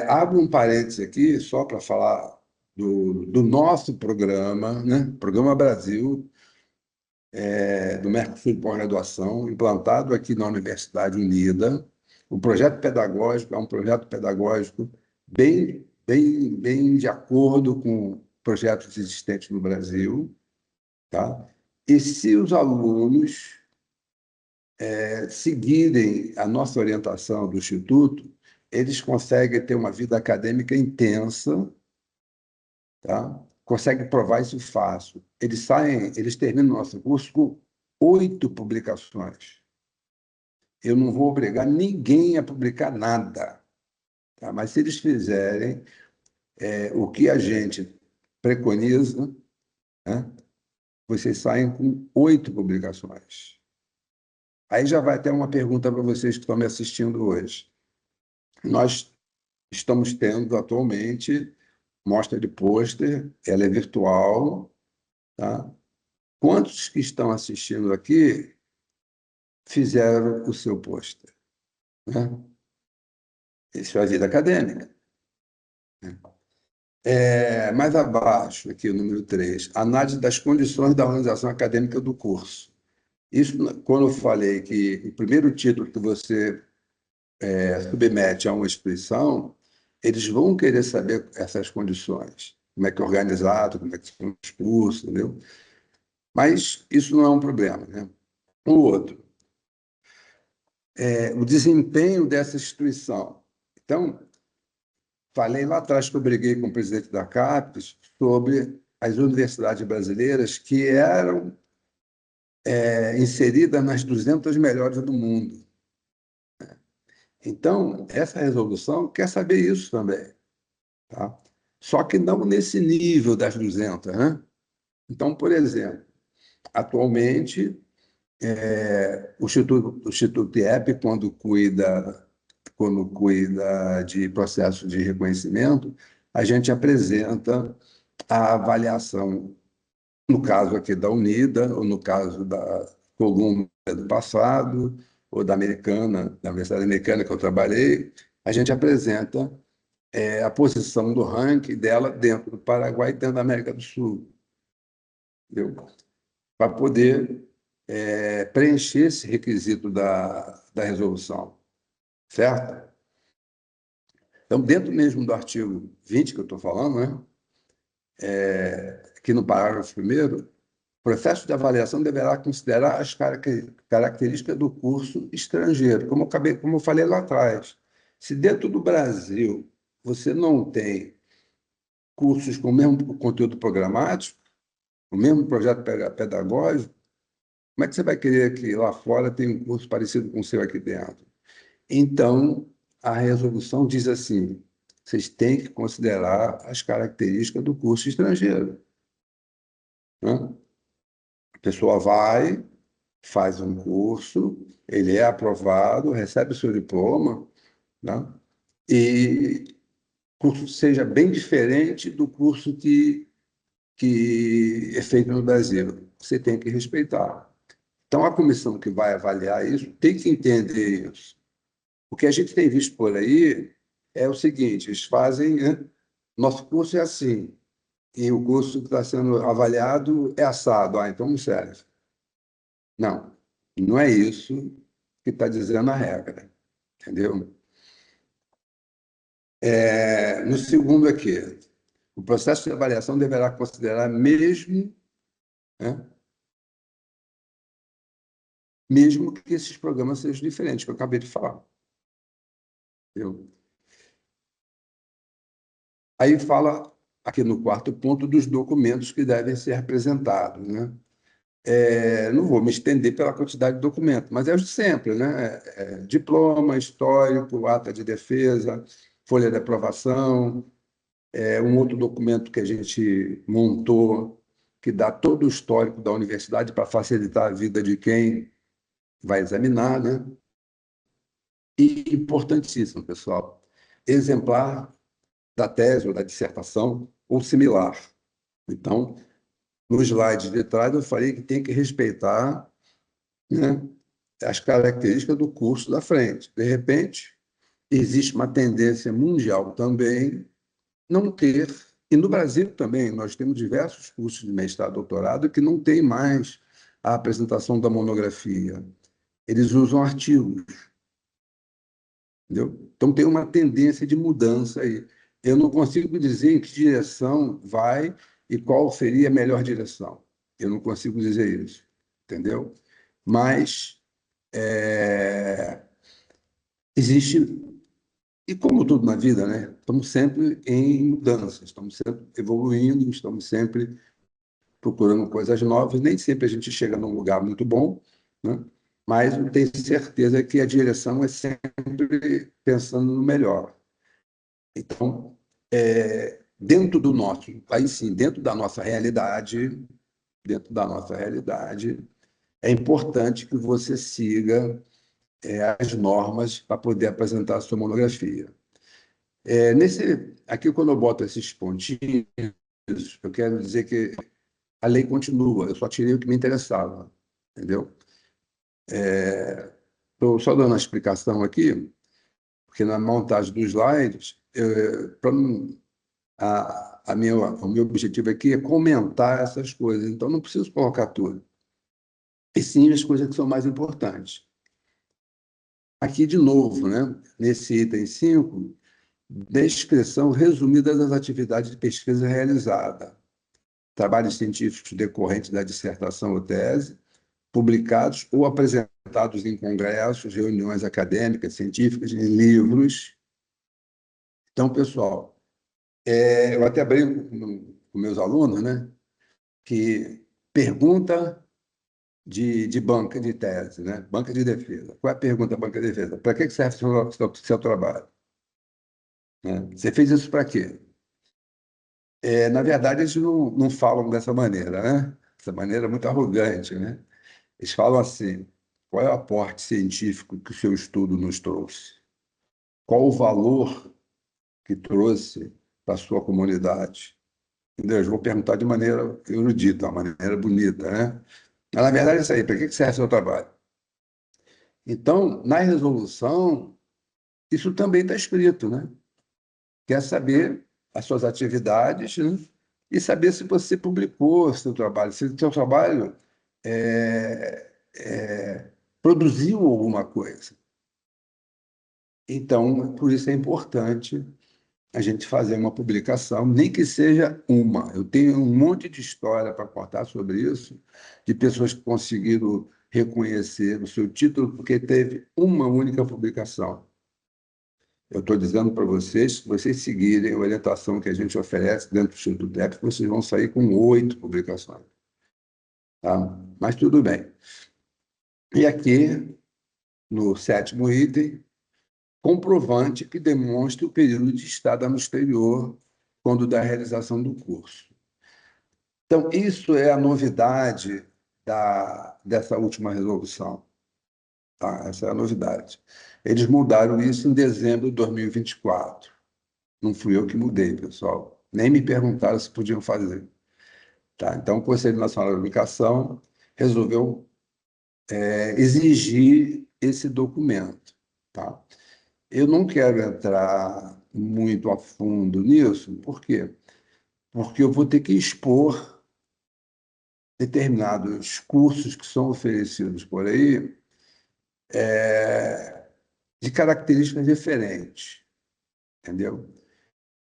Abro um parênteses aqui, só para falar do nosso programa, né? Programa Brasil, do Mercosul de Pós-Graduação, implantado aqui na Universidade Unida. O projeto pedagógico é um projeto pedagógico bem de acordo com projetos existentes no Brasil, tá? E se os alunos seguirem a nossa orientação do Instituto, eles conseguem ter uma vida acadêmica intensa, tá? Conseguem provar isso fácil. Eles terminam o nosso curso com 8 publicações. Eu não vou obrigar ninguém a publicar nada, tá? Mas se eles fizerem o que a gente preconiza, né? Vocês saem com 8 publicações. Aí já vai ter uma pergunta para vocês que estão me assistindo hoje. Nós estamos tendo atualmente mostra de pôster, ela é virtual, tá? Quantos que estão assistindo aqui fizeram o seu pôster, né? Isso é a vida acadêmica. Mais abaixo, aqui o número 3, análise das condições da organização acadêmica do curso. Isso, quando eu falei que o primeiro título que você submete a uma instituição, eles vão querer saber essas condições, como é que é organizado, como é que são os cursos, entendeu? Mas isso não é um problema, né? O outro, o desempenho dessa instituição. Então, falei lá atrás que eu briguei com o presidente da CAPES sobre as universidades brasileiras que eram inseridas nas 200 melhores do mundo. Então, essa resolução quer saber isso também, tá? Só que não nesse nível das 200, né? Então, por exemplo, atualmente, o Instituto IEP, quando cuida de processo de reconhecimento, a gente apresenta a avaliação, no caso aqui da Unida, ou no caso da Columbia do passado, ou da Americana, da Universidade Americana que eu trabalhei, a gente apresenta a posição do ranking dela dentro do Paraguai e dentro da América do Sul, entendeu? Para poder preencher esse requisito da resolução, certo? Então, dentro mesmo do artigo 20 que eu estou falando, né? Aqui no parágrafo primeiro, o processo de avaliação deverá considerar as características do curso estrangeiro, como eu falei lá atrás. Se dentro do Brasil você não tem cursos com o mesmo conteúdo programático, o mesmo projeto pedagógico, como é que você vai querer que lá fora tenha um curso parecido com o seu aqui dentro? Então, a resolução diz assim: vocês têm que considerar as características do curso estrangeiro, né? A pessoa vai, faz um curso, ele é aprovado, recebe o seu diploma, né? E o curso seja bem diferente do curso que que é feito no Brasil. Você tem que respeitar. Então, a comissão que vai avaliar isso tem que entender isso. O que a gente tem visto por aí é o seguinte: eles fazem, né? Nosso curso é assim, e o curso que está sendo avaliado é assado. Ah, então não serve. Não, não é isso que está dizendo a regra, entendeu? No segundo aqui, o processo de avaliação deverá considerar mesmo, né, mesmo que esses programas sejam diferentes, que eu acabei de falar. Entendeu? Aí fala, aqui no quarto ponto, dos documentos que devem ser apresentados, né? Não vou me estender pela quantidade de documentos, mas é o de sempre, né? Diploma, histórico, ata de defesa, folha de aprovação, um outro documento que a gente montou, que dá todo o histórico da universidade para facilitar a vida de quem vai examinar, né? E importantíssimo, pessoal, exemplar da tese ou da dissertação ou similar. Então, no slide de trás, eu falei que tem que respeitar, né, as características do curso da frente. De repente, existe uma tendência mundial também não ter, e no Brasil também, nós temos diversos cursos de mestrado e doutorado que não tem mais a apresentação da monografia. Eles usam artigos, entendeu? Então, tem uma tendência de mudança aí. Eu não consigo dizer em que direção vai e qual seria a melhor direção. Eu não consigo dizer isso, entendeu? Mas existe, e como tudo na vida, né? Estamos sempre em mudança, estamos sempre evoluindo, estamos sempre procurando coisas novas. Nem sempre a gente chega num lugar muito bom, né? Mas eu tenho certeza que a direção é sempre pensando no melhor. Então, dentro do nosso, aí sim, dentro da nossa realidade, é importante que você siga as normas para poder apresentar a sua monografia. Aqui, quando eu boto esses pontinhos, eu quero dizer que a lei continua, eu só tirei o que me interessava, entendeu? Estou só dando uma explicação aqui, porque na montagem dos slides, o meu objetivo aqui é comentar essas coisas, então não preciso colocar tudo, e sim as coisas que são mais importantes. Aqui, de novo, né, nesse item 5, descrição resumida das atividades de pesquisa realizada, trabalhos científicos decorrentes da dissertação ou tese, publicados ou apresentados em congressos, reuniões acadêmicas, científicas, em livros. Então, pessoal, eu até brinco com meus alunos, né, que pergunta de banca de tese, né, banca de defesa. Qual é a pergunta da banca de defesa? Para que serve o seu trabalho? Né? Você fez isso para quê? Na verdade, eles não falam dessa maneira, né? Essa maneira muito arrogante, né? Eles falam assim: qual é o aporte científico que o seu estudo nos trouxe? Qual o valor que trouxe para a sua comunidade? Entendeu? Eu vou perguntar de maneira erudita, uma maneira bonita, né? Mas, na verdade, é isso aí: para que serve o seu trabalho? Então, na resolução, isso também está escrito, né? Quer saber as suas atividades, né? E saber se você publicou o seu trabalho, se o seu trabalho produziu alguma coisa. Então, por isso é importante a gente fazer uma publicação, nem que seja uma. Eu tenho um monte de história para contar sobre isso, de pessoas que conseguiram reconhecer o seu título porque teve uma única publicação. Eu estou dizendo para vocês, se vocês seguirem a orientação que a gente oferece dentro do Instituto EPS, vocês vão sair com 8 publicações. Tá? Mas tudo bem. E aqui, no sétimo item, comprovante que demonstre o período de estada no exterior quando da realização do curso. Então, isso é a novidade dessa última resolução. Tá? Essa é a novidade. Eles mudaram isso em dezembro de 2024. Não fui eu que mudei, pessoal. Nem me perguntaram se podiam fazer. tá? Então, o Conselho Nacional de Educação resolveu exigir esse documento, tá? Eu não quero entrar muito a fundo nisso, por quê? Porque eu vou ter que expor determinados cursos que são oferecidos por aí, de características diferentes, entendeu?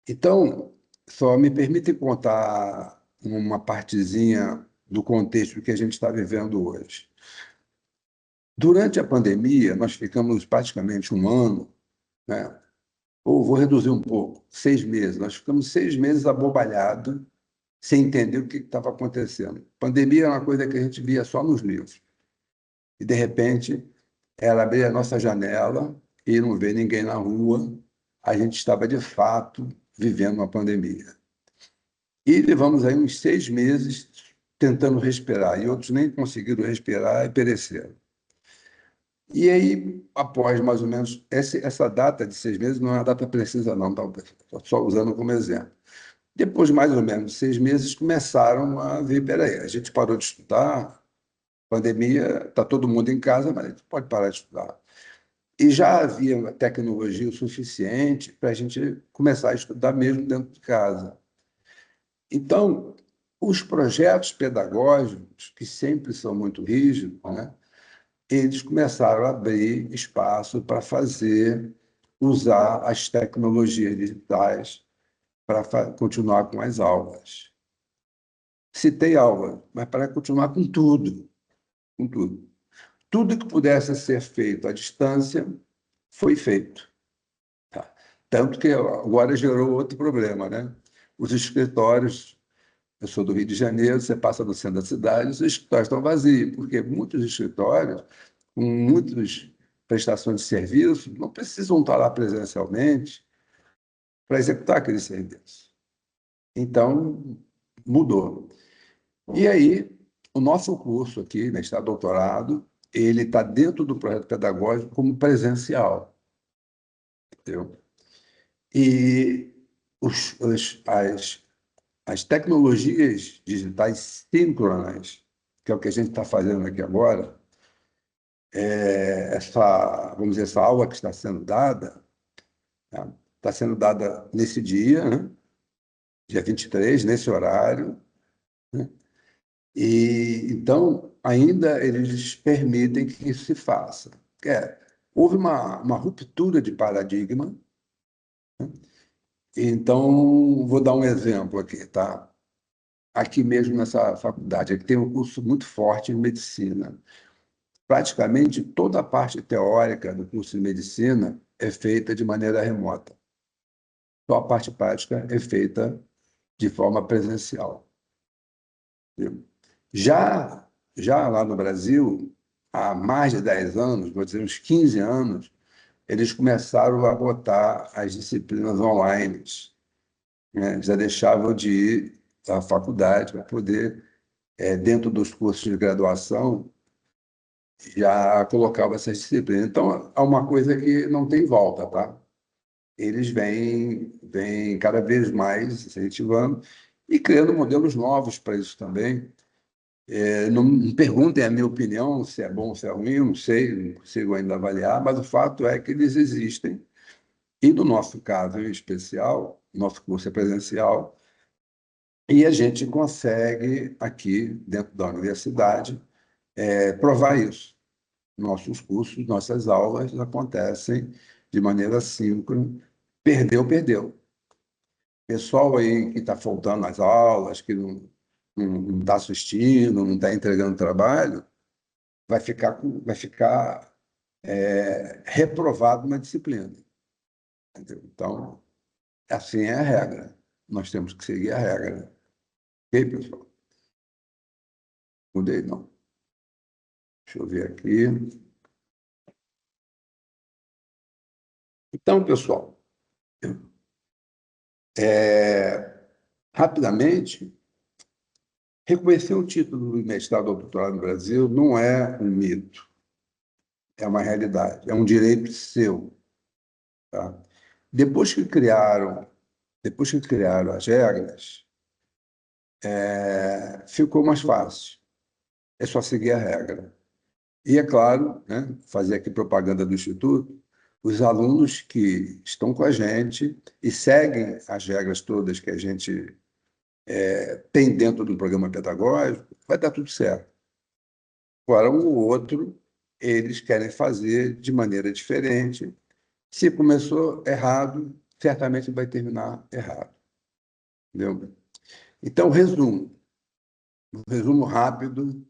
Então, só me permite contar uma partezinha do contexto que a gente está vivendo hoje. Durante a pandemia, nós ficamos praticamente um ano, né? Ou vou reduzir um pouco, 6 meses. Nós ficamos 6 meses abobalhados, sem entender o que estava acontecendo. Pandemia é uma coisa que a gente via só nos livros. E, de repente, ela abria a nossa janela e não vê ninguém na rua. A gente estava, de fato, vivendo uma pandemia. E levamos aí uns 6 meses tentando respirar, e outros nem conseguiram respirar e pereceram. E aí, após mais ou menos, essa data de 6 meses não é uma data precisa, não, tá? Só usando como exemplo. Depois de mais ou menos 6 meses, começaram a ver, peraí, a gente parou de estudar, pandemia, está todo mundo em casa, mas a gente pode parar de estudar. E já havia tecnologia o suficiente para a gente começar a estudar mesmo dentro de casa. Então, os projetos pedagógicos, que sempre são muito rígidos, né, eles começaram a abrir espaço para usar as tecnologias digitais para continuar com as aulas. Citei aula, mas para continuar com tudo, com tudo. Tudo que pudesse ser feito à distância foi feito. Tá? Tanto que agora gerou outro problema, né? Os escritórios, eu sou do Rio de Janeiro, você passa no centro da cidade, os escritórios estão vazios, porque muitos escritórios, com muitas prestações de serviço, não precisam estar lá presencialmente para executar aquele serviço. Então, mudou. E aí, o nosso curso aqui, mestrado doutorado, ele está dentro do projeto pedagógico como presencial, entendeu? E as tecnologias digitais síncronas, que é o que a gente está fazendo aqui agora, vamos dizer, essa aula que está sendo dada, né, está sendo dada nesse dia, né, dia 23 nesse horário, né, e então ainda eles permitem que isso se faça. Houve uma ruptura de paradigma. Então, vou dar um exemplo aqui, tá? Aqui mesmo nessa faculdade, aqui tem um curso muito forte em medicina. Praticamente toda a parte teórica do curso de medicina é feita de maneira remota. Só a parte prática é feita de forma presencial. Entendeu? Já, já lá no Brasil, há mais de 10 anos, vou dizer uns 15 anos, eles começaram a botar as disciplinas online, né? Já deixavam de ir à faculdade para poder, dentro dos cursos de graduação, já colocava essas disciplinas. Então, é uma coisa que não tem volta, tá? Eles vêm cada vez mais incentivando e criando modelos novos para isso também. Não me perguntem a minha opinião, se é bom ou se é ruim, eu não sei, não consigo ainda avaliar, mas o fato é que eles existem. E no nosso caso em especial, nosso curso é presencial, e a gente consegue, aqui dentro da universidade, provar isso. Nossos cursos, nossas aulas acontecem de maneira síncrona. Perdeu, perdeu. Pessoal aí que está faltando às aulas, que não está assistindo, não está entregando trabalho, vai ficar reprovado na disciplina. Entendeu? Então, assim é a regra. Nós temos que seguir a regra. Ok, pessoal? Mudei, não. Deixa eu ver aqui. Então, pessoal, rapidamente, reconhecer o título do mestrado ou doutorado no Brasil não é um mito, é uma realidade, é um direito seu, tá? Depois que criaram, depois que criaram as regras, ficou mais fácil. É só seguir a regra. E, é claro, né, fazer aqui propaganda do Instituto, os alunos que estão com a gente e seguem as regras todas que a gente tem dentro do programa pedagógico, vai dar tudo certo. Agora, o outro, eles querem fazer de maneira diferente. Se começou errado, certamente vai terminar errado. Entendeu? Então, resumo rápido,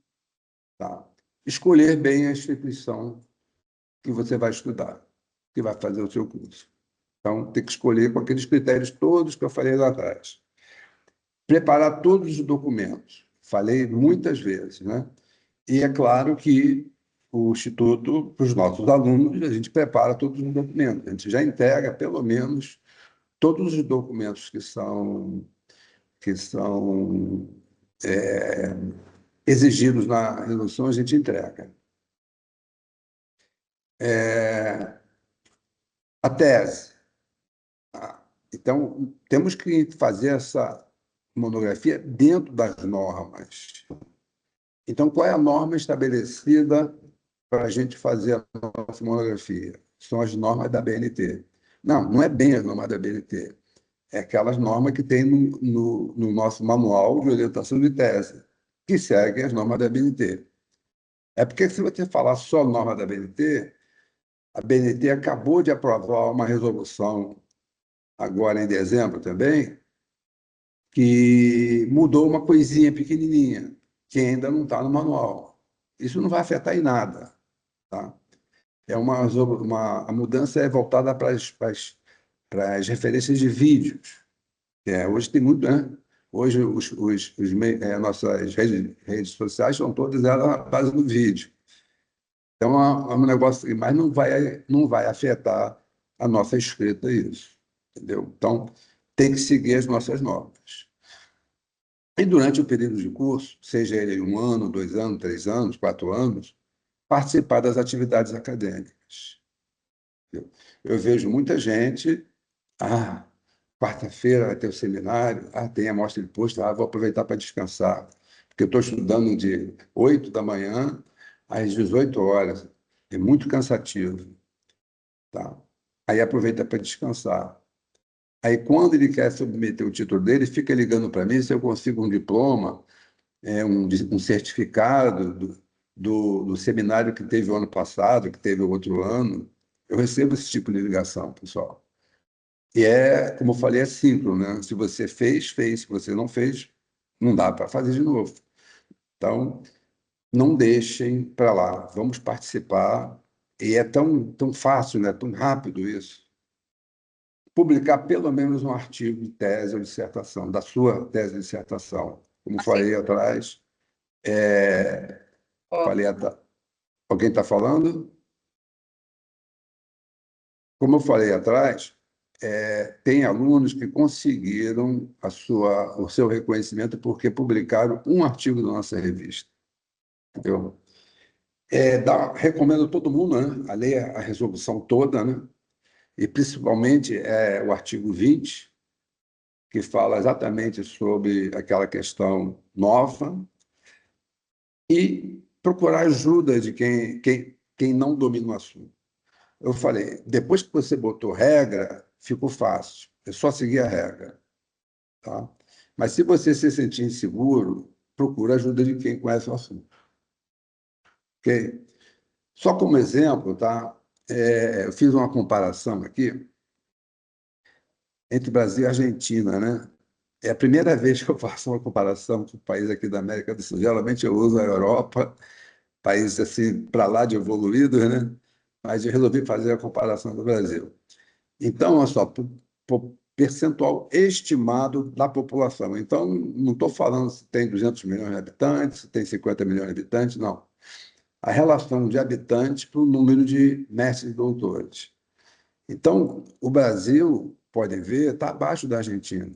tá? Escolher bem a instituição que você vai estudar, que vai fazer o seu curso. Então, tem que escolher com aqueles critérios todos que eu falei lá atrás. Preparar todos os documentos. Falei muitas vezes, né? E é claro que o Instituto, para os nossos alunos, a gente prepara todos os documentos. A gente já entrega, pelo menos, todos os documentos que são exigidos na resolução, a gente entrega. A tese. Então, temos que fazer essa monografia dentro das normas. Então, qual é a norma estabelecida para a gente fazer a nossa monografia? São as normas da BNT. Não, não é bem as normas da BNT. É aquelas normas que tem no nosso manual de orientação de tese, que seguem as normas da BNT. É porque, se você falar só norma da BNT, a BNT acabou de aprovar uma resolução, agora em dezembro também, que mudou uma coisinha pequenininha, que ainda não está no manual. Isso não vai afetar em nada, tá? A mudança é voltada para as referências de vídeos. Hoje tem muito, né? Hoje nossas redes sociais são todas elas na base do vídeo. Então, é um negócio, mas não vai afetar a nossa escrita isso, entendeu? Então, tem que seguir as nossas normas. E durante o período de curso, seja ele 1 ano, 2 anos, 3 anos, 4 anos, participar das atividades acadêmicas. Eu vejo muita gente, quarta-feira vai ter o seminário, tem a mostra de posto, vou aproveitar para descansar, porque eu estou estudando de 8 da manhã às 18 horas, é muito cansativo, tá? Aí aproveita para descansar. Aí, quando ele quer submeter o título dele, fica ligando para mim se eu consigo um diploma, um certificado do seminário que teve o ano passado, que teve o outro ano. Eu recebo esse tipo de ligação, pessoal. E como eu falei, é ciclo, né? Se você fez, fez. Se você não fez, não dá para fazer de novo. Então, não deixem para lá. Vamos participar. E é tão fácil, né? Tão rápido isso. Publicar pelo menos um artigo de tese ou dissertação, da sua tese ou dissertação. Como Assim, falei atrás, ó, falei alguém está falando? Como eu falei atrás, tem alunos que conseguiram o seu reconhecimento porque publicaram um artigo da nossa revista. Entendeu? Recomendo a todo mundo, né, a ler a resolução toda, né, e principalmente o artigo 20, que fala exatamente sobre aquela questão nova, e procurar ajuda de quem não domina o assunto. Eu falei, depois que você botou regra, ficou fácil, é só seguir a regra, tá? Mas se você se sentir inseguro, procura ajuda de quem conhece o assunto, ok? Só como exemplo, tá? Eu fiz uma comparação aqui entre Brasil e Argentina, né? É a primeira vez que eu faço uma comparação com o país aqui da América do Sul. Geralmente eu uso a Europa, países assim para lá de evoluídos, né? Mas eu resolvi fazer a comparação do Brasil. Então, olha só, percentual estimado da população. Então, não estou falando se tem 200 milhões de habitantes, se tem 50 milhões de habitantes, não. A relação de habitantes para o número de mestres e doutores. Então, o Brasil, pode ver, está abaixo da Argentina.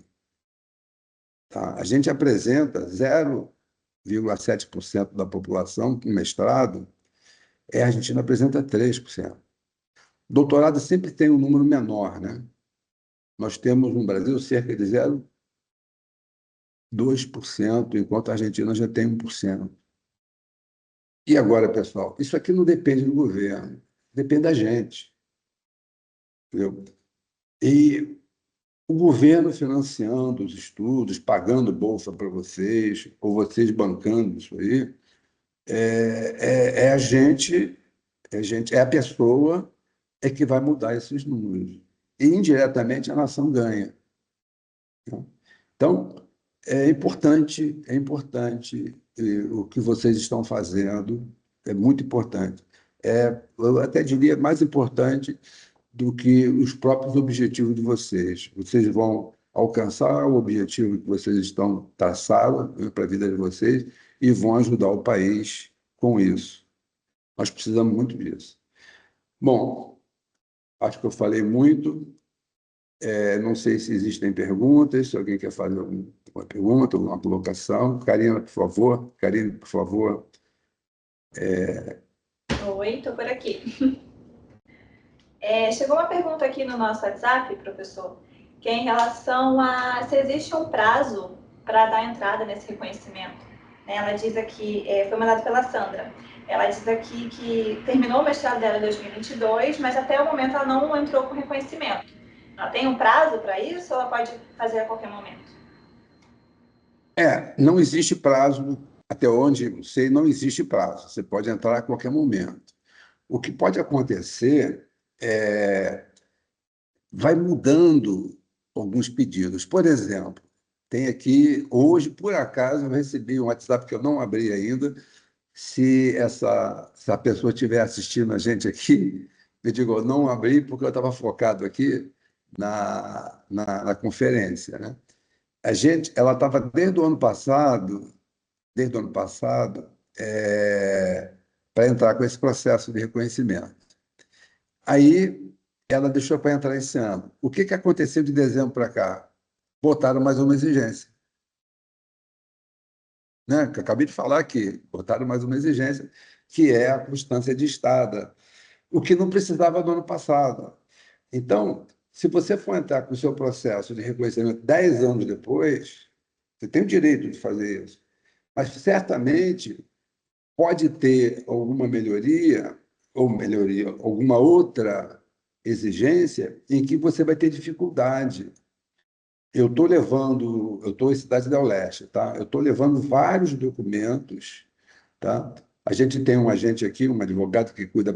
Tá? A gente apresenta 0,7% da população com mestrado, a Argentina apresenta 3%. Doutorado sempre tem um número menor, né? Nós temos no Brasil cerca de 2%, enquanto a Argentina já tem 1%. E agora, pessoal, isso aqui não depende do governo, depende da gente, entendeu? E o governo financiando os estudos, pagando bolsa para vocês, ou vocês bancando isso aí, é a pessoa que vai mudar esses números. E indiretamente a nação ganha, né? Então, é importante o que vocês estão fazendo, é muito importante. Eu até diria mais importante do que os próprios objetivos de vocês. Vocês vão alcançar o objetivo que vocês estão traçados, né, para a vida de vocês e vão ajudar o país com isso. Nós precisamos muito disso. Bom, acho que eu falei muito. Não sei se existem perguntas, se alguém quer fazer alguma pergunta, alguma colocação. Karina, por favor. Karina, por favor. Oi, estou por aqui. Chegou uma pergunta aqui no nosso WhatsApp, professor, que é em relação a se existe um prazo para dar entrada nesse reconhecimento. Ela diz aqui, foi mandado pela Sandra, ela diz aqui que terminou o mestrado dela em 2022, mas até o momento ela não entrou com reconhecimento. Ela tem um prazo para isso ou ela pode fazer a qualquer momento? Não existe prazo, até onde eu sei, não existe prazo. Você pode entrar a qualquer momento. O que pode acontecer vai mudando alguns pedidos. Por exemplo, tem aqui, hoje, por acaso, eu recebi um WhatsApp que eu não abri ainda. Se a pessoa estiver assistindo a gente aqui, eu digo, eu não abri porque eu estava focado aqui na conferência, né? Ela estava desde o ano passado, para entrar com esse processo de reconhecimento. Aí ela deixou para entrar esse ano. O que aconteceu de dezembro para cá? Botaram mais uma exigência, né? Que eu acabei de falar aqui, botaram mais uma exigência, que é a constância de estada, o que não precisava do ano passado. Então, se você for entrar com o seu processo de reconhecimento 10 anos depois, você tem o direito de fazer isso. Mas certamente pode ter alguma melhoria, alguma outra exigência em que você vai ter dificuldade. Eu estou em Cidade del Leste, tá? Eu estou levando vários documentos, tá? A gente tem um agente aqui, um advogado que cuida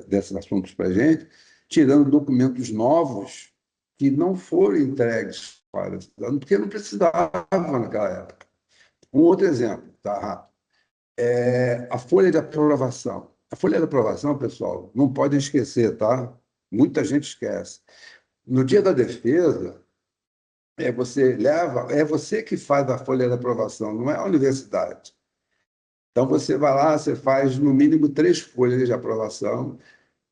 desses assuntos para a gente, tirando documentos novos que não foram entregues para a cidadão, porque não precisava naquela época. Um outro exemplo, tá? A folha de aprovação. A folha de aprovação, pessoal, não podem esquecer, tá? Muita gente esquece. No dia da defesa, é você que faz a folha de aprovação, não é a universidade. Então você vai lá, você faz no mínimo 3 folhas de aprovação,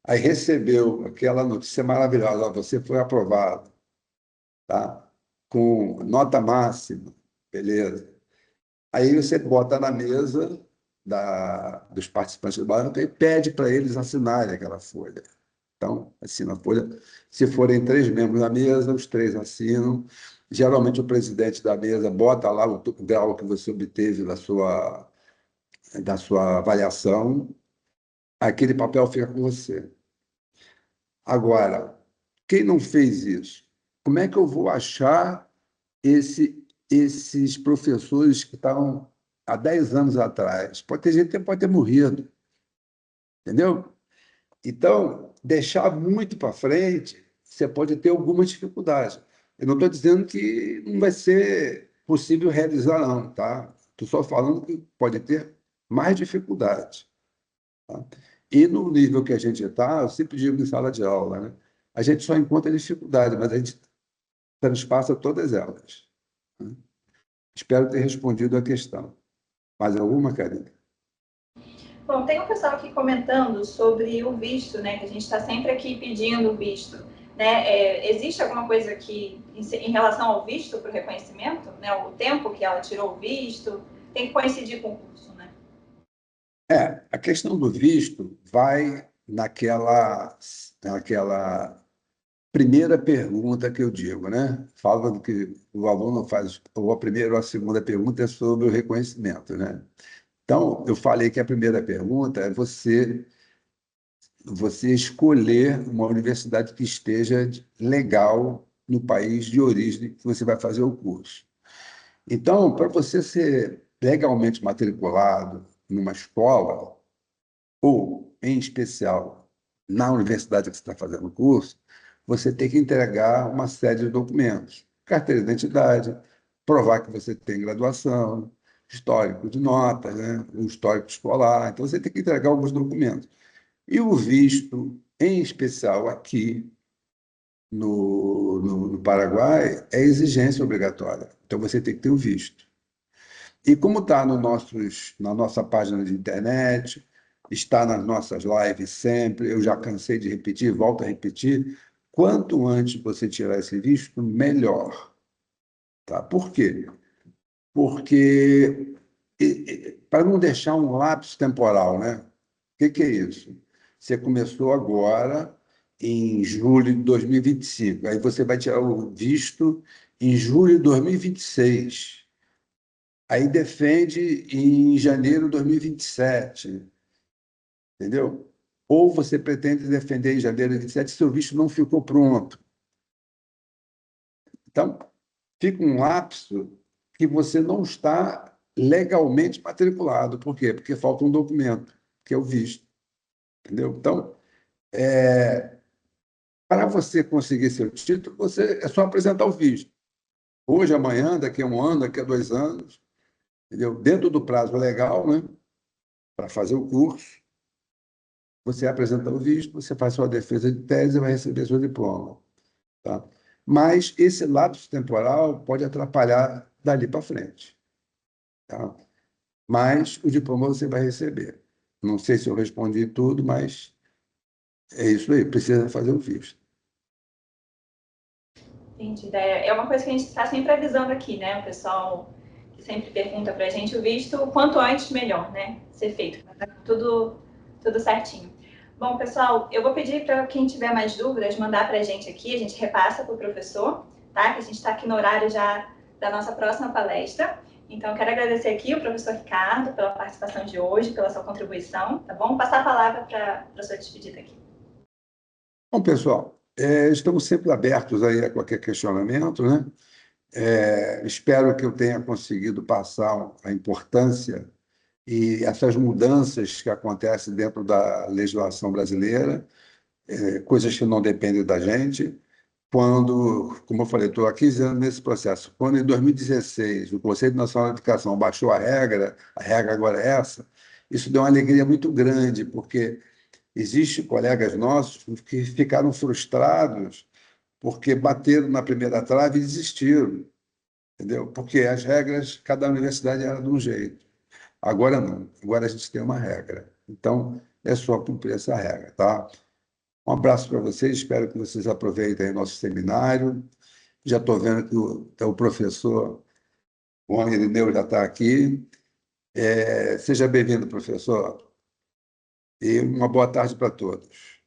aí recebeu aquela notícia maravilhosa, ó, você foi aprovado, tá? Com nota máxima, beleza. Aí você bota na mesa dos participantes do banco e pede para eles assinarem aquela folha. Então, assina a folha. Se forem 3 membros da mesa, os 3 assinam. Geralmente, o presidente da mesa bota lá o grau que você obteve da sua avaliação. Aquele papel fica com você. Agora, quem não fez isso? Como é que eu vou achar esses professores que estavam há 10 anos atrás? Pode ter gente que pode ter morrido, entendeu? Então, deixar muito para frente, você pode ter alguma dificuldade. Eu não estou dizendo que não vai ser possível realizar, não, tá? Estou só falando que pode ter mais dificuldade, tá? E no nível que a gente está, eu sempre digo em sala de aula, né? A gente só encontra dificuldade, mas a gente transpassa todas elas, né? Espero ter respondido a questão. Mais alguma, Karine? Bom, tem um pessoal aqui comentando sobre o visto, né? Que a gente está sempre aqui pedindo o visto, né? Existe alguma coisa que, em relação ao visto para o reconhecimento, né? O tempo que ela tirou o visto, tem que coincidir com o curso, né? A questão do visto vai naquela primeira pergunta que eu digo, né? Fala do que o aluno faz, ou a primeira ou a segunda pergunta é sobre o reconhecimento, né? Então, eu falei que a primeira pergunta é você escolher uma universidade que esteja legal no país de origem que você vai fazer o curso. Então, para você ser legalmente matriculado numa escola, ou, em especial, na universidade que você está fazendo o curso, você tem que entregar uma série de documentos. Carteira de identidade, provar que você tem graduação, histórico de notas, né? O histórico escolar. Então, você tem que entregar alguns documentos. E o visto, em especial aqui no Paraguai, é exigência obrigatória. Então, você tem que ter o visto. E como está no na nossa página de internet, está nas nossas lives sempre, eu já cansei de repetir, volto a repetir, quanto antes você tirar esse visto, melhor. Tá? Por quê? Porque para não deixar um lapso temporal, né? O que é isso? Você começou agora em julho de 2025, aí você vai tirar o visto em julho de 2026. Aí defende em janeiro de 2027, entendeu? Ou você pretende defender em janeiro de 2027 se o visto não ficou pronto. Então, fica um lapso que você não está legalmente matriculado. Por quê? Porque falta um documento, que é o visto, entendeu? Então, para você conseguir seu título, é só apresentar o visto. Hoje, amanhã, daqui a um ano, daqui a 2 anos, entendeu? Dentro do prazo legal, né, para fazer o curso, você apresenta o visto, você faz sua defesa de tese e vai receber seu diploma. Tá? Mas esse lapso temporal pode atrapalhar dali para frente. Tá? Mas o diploma você vai receber. Não sei se eu respondi tudo, mas é isso aí, precisa fazer o visto. Entendi. É uma coisa que a gente está sempre avisando aqui, né? O pessoal que sempre pergunta para a gente o visto, quanto antes melhor, né? Ser feito, tá tudo certinho. Bom, pessoal, eu vou pedir para quem tiver mais dúvidas mandar para a gente aqui, a gente repassa para o professor, tá? Que a gente está aqui no horário já da nossa próxima palestra. Então, quero agradecer aqui o professor Ricardo pela participação de hoje, pela sua contribuição, tá bom? Vou passar a palavra para a sua despedida aqui. Bom, pessoal, estamos sempre abertos aí a qualquer questionamento, né? Espero que eu tenha conseguido passar a importância e essas mudanças que acontecem dentro da legislação brasileira, coisas que não dependem da gente. Quando, como eu falei, estou há 15 anos nesse processo. Quando, em 2016, o Conselho Nacional de Educação baixou a regra agora é essa, isso deu uma alegria muito grande, porque existem colegas nossos que ficaram frustrados porque bateram na primeira trave e desistiram, entendeu? Porque as regras, cada universidade era de um jeito. Agora não, agora a gente tem uma regra. Então, é só cumprir essa regra, tá? Um abraço para vocês, espero que vocês aproveitem aí nosso seminário. Já estou vendo que o professor Juan Irineu já está aqui. Seja bem-vindo, professor, e uma boa tarde para todos.